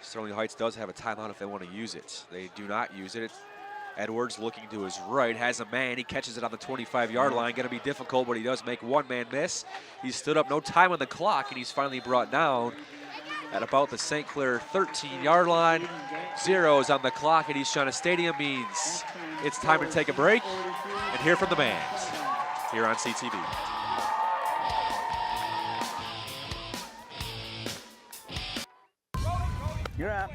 Sterling Heights does have a timeout if they want to use it. They do not use it. Edwards looking to his right, has a man. He catches it on the 25-yard line. Going to be difficult, but he does make one man miss. He stood up, no time on the clock, and he's finally brought down at about the St. Clair 13-yard line. 0 is on the clock at East China Stadium. Means it's time to take a break and hear from the bands here on CTV. You're up.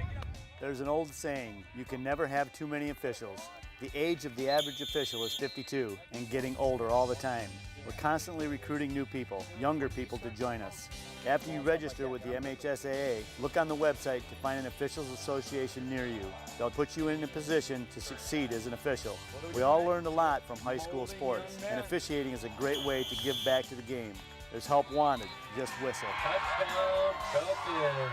There's an old saying, you can never have too many officials. The age of the average official is 52 and getting older all the time. We're constantly recruiting new people, younger people to join us. After you register with the MHSAA, look on the website to find an officials association near you. They'll put you in a position to succeed as an official. We all learned a lot from high school sports, and officiating is a great way to give back to the game. There's help wanted, just whistle. Touchdown, Celsius.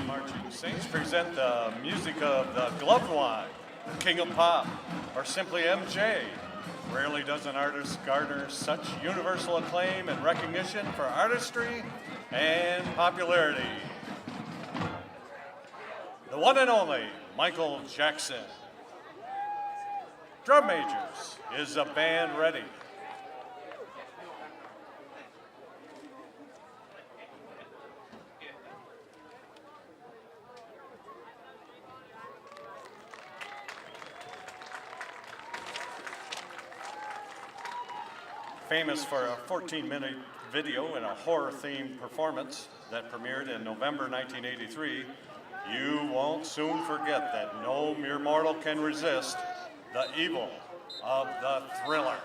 Marching Saints present the music of the Gloved One, the King of Pop, or simply MJ. Rarely does an artist garner such universal acclaim and recognition for artistry and popularity. The one and only Michael Jackson. Drum majors, is the band ready? Famous for a 14-minute video and a horror-themed performance that premiered in November 1983, you won't soon forget that no mere mortal can resist the evil of the Thriller.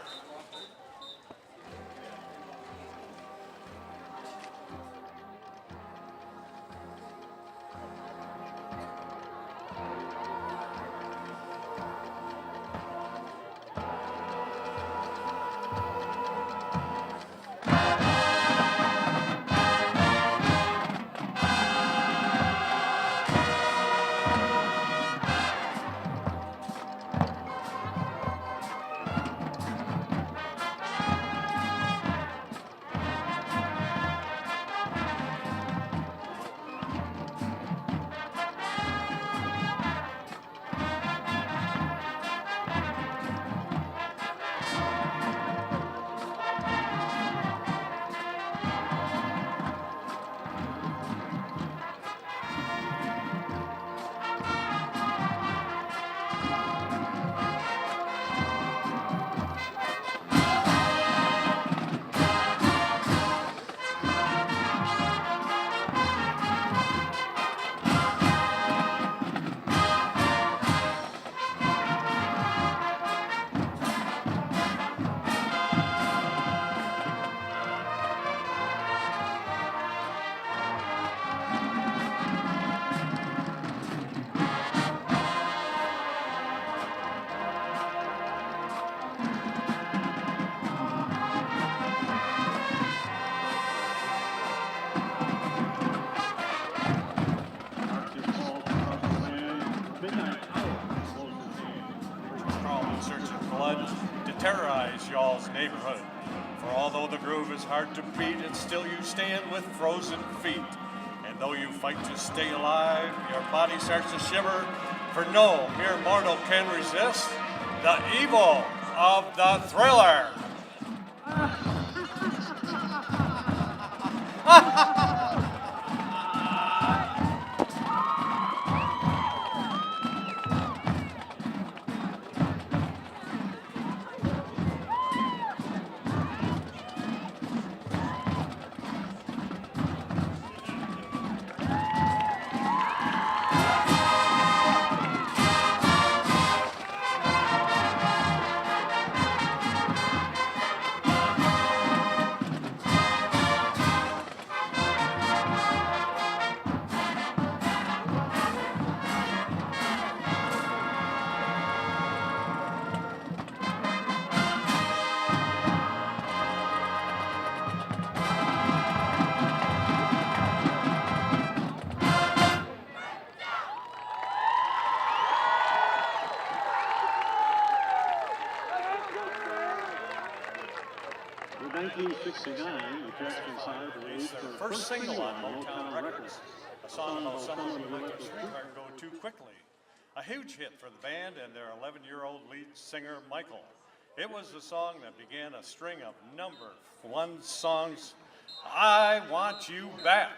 For although the groove is hard to beat, it's still you stand with frozen feet. And though you fight to stay alive, your body starts to shiver, for no mere mortal can resist the evil of the Thriller. In 1969, the Jackson side released their First single on Motown Records, a song about someone who let the streetcar go too quickly. A huge hit for the band and their 11-year-old lead singer, Michael. It was the song that began a string of #1 songs, I Want You Back.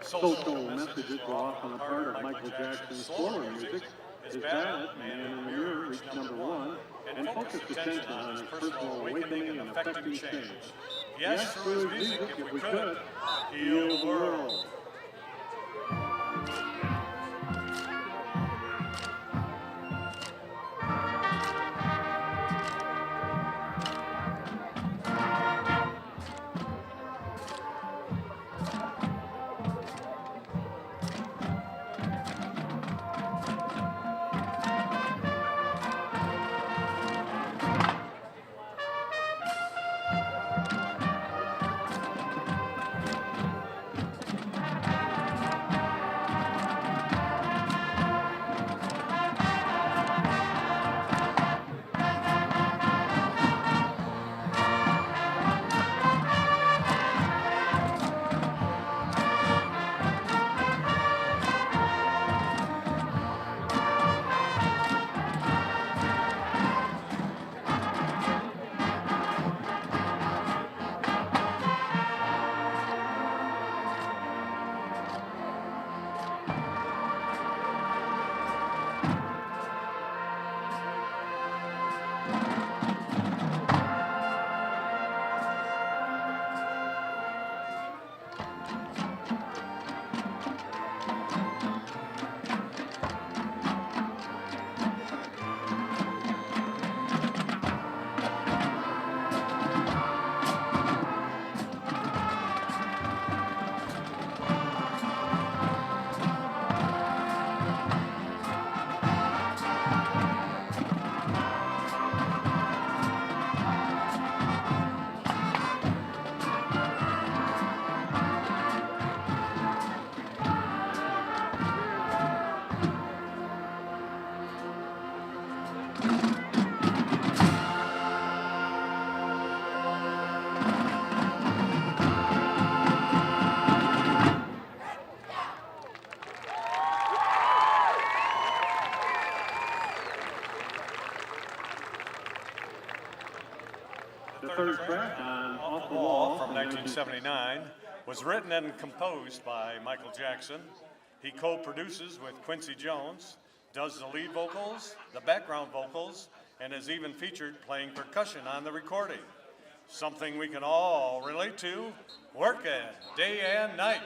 Social messages were often a part of Michael Jackson's slower music. His ballad, Man in the Mirror, reached #1 and focused attention on his personal awakening and affecting change. Yes, through his music, if we could, heal the world. The third track on Off the Wall from 1979 was written and composed by Michael Jackson. He co-produces with Quincy Jones, does the lead vocals, the background vocals, and is even featured playing percussion on the recording. Something we can all relate to, working day and night.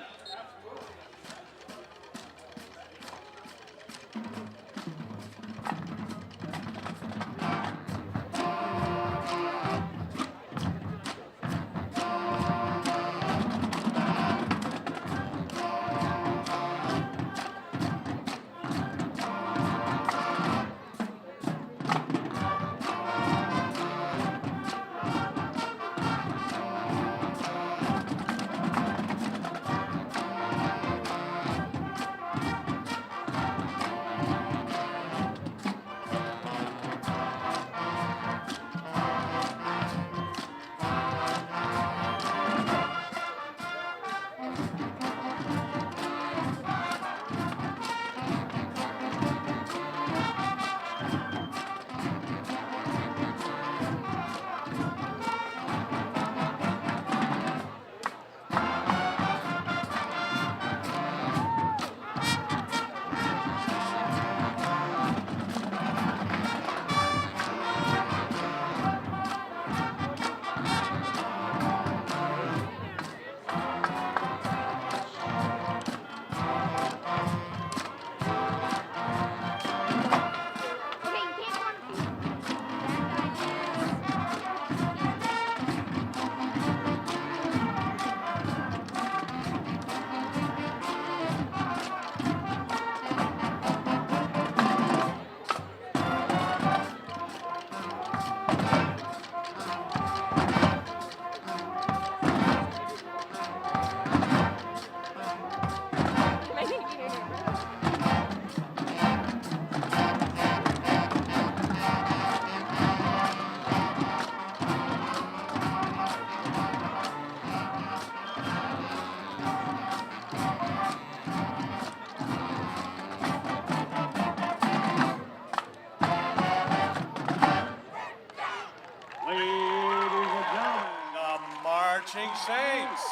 Marching Saints.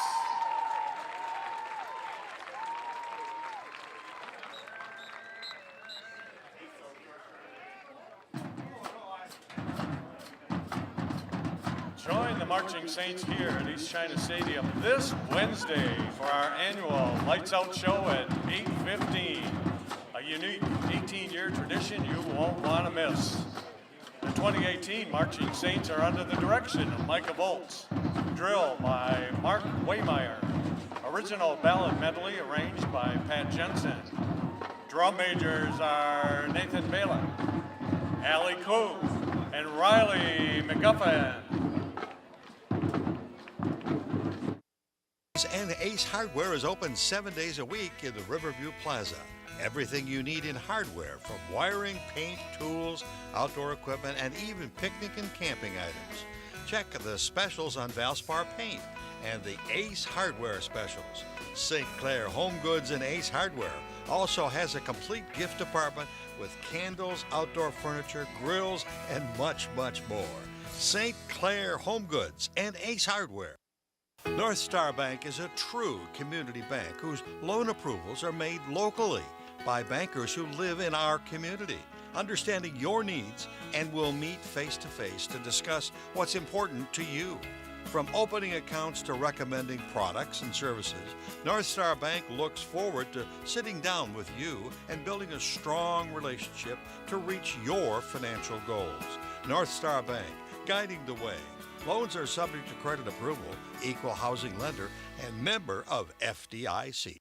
Join the Marching Saints here at East China Stadium this Wednesday for our annual Lights Out Show at 8:15. A unique 18-year tradition you won't want to miss. The 2018 Marching Saints are under the direction of Micah Volz. Drill by Mark Waymeyer. Original ballad medley arranged by Pat Jensen. Drum majors are Nathan Balin, Allie Koo, and Riley McGuffin. And Ace Hardware is open 7 days a week in the Riverview Plaza. Everything you need in hardware, from wiring, paint, tools, outdoor equipment, and even picnic and camping items. Check the specials on Valspar Paint and the Ace Hardware specials. St. Clair Home Goods and Ace Hardware also has a complete gift department with candles, outdoor furniture, grills, and much, much more. St. Clair Home Goods and Ace Hardware. North Star Bank is a true community bank whose loan approvals are made locally by bankers who live in our community, understanding your needs, and will meet face-to-face to discuss what's important to you. From opening accounts to recommending products and services, North Star Bank looks forward to sitting down with you and building a strong relationship to reach your financial goals. North Star Bank, guiding the way. Loans are subject to credit approval, equal housing lender, and member of FDIC.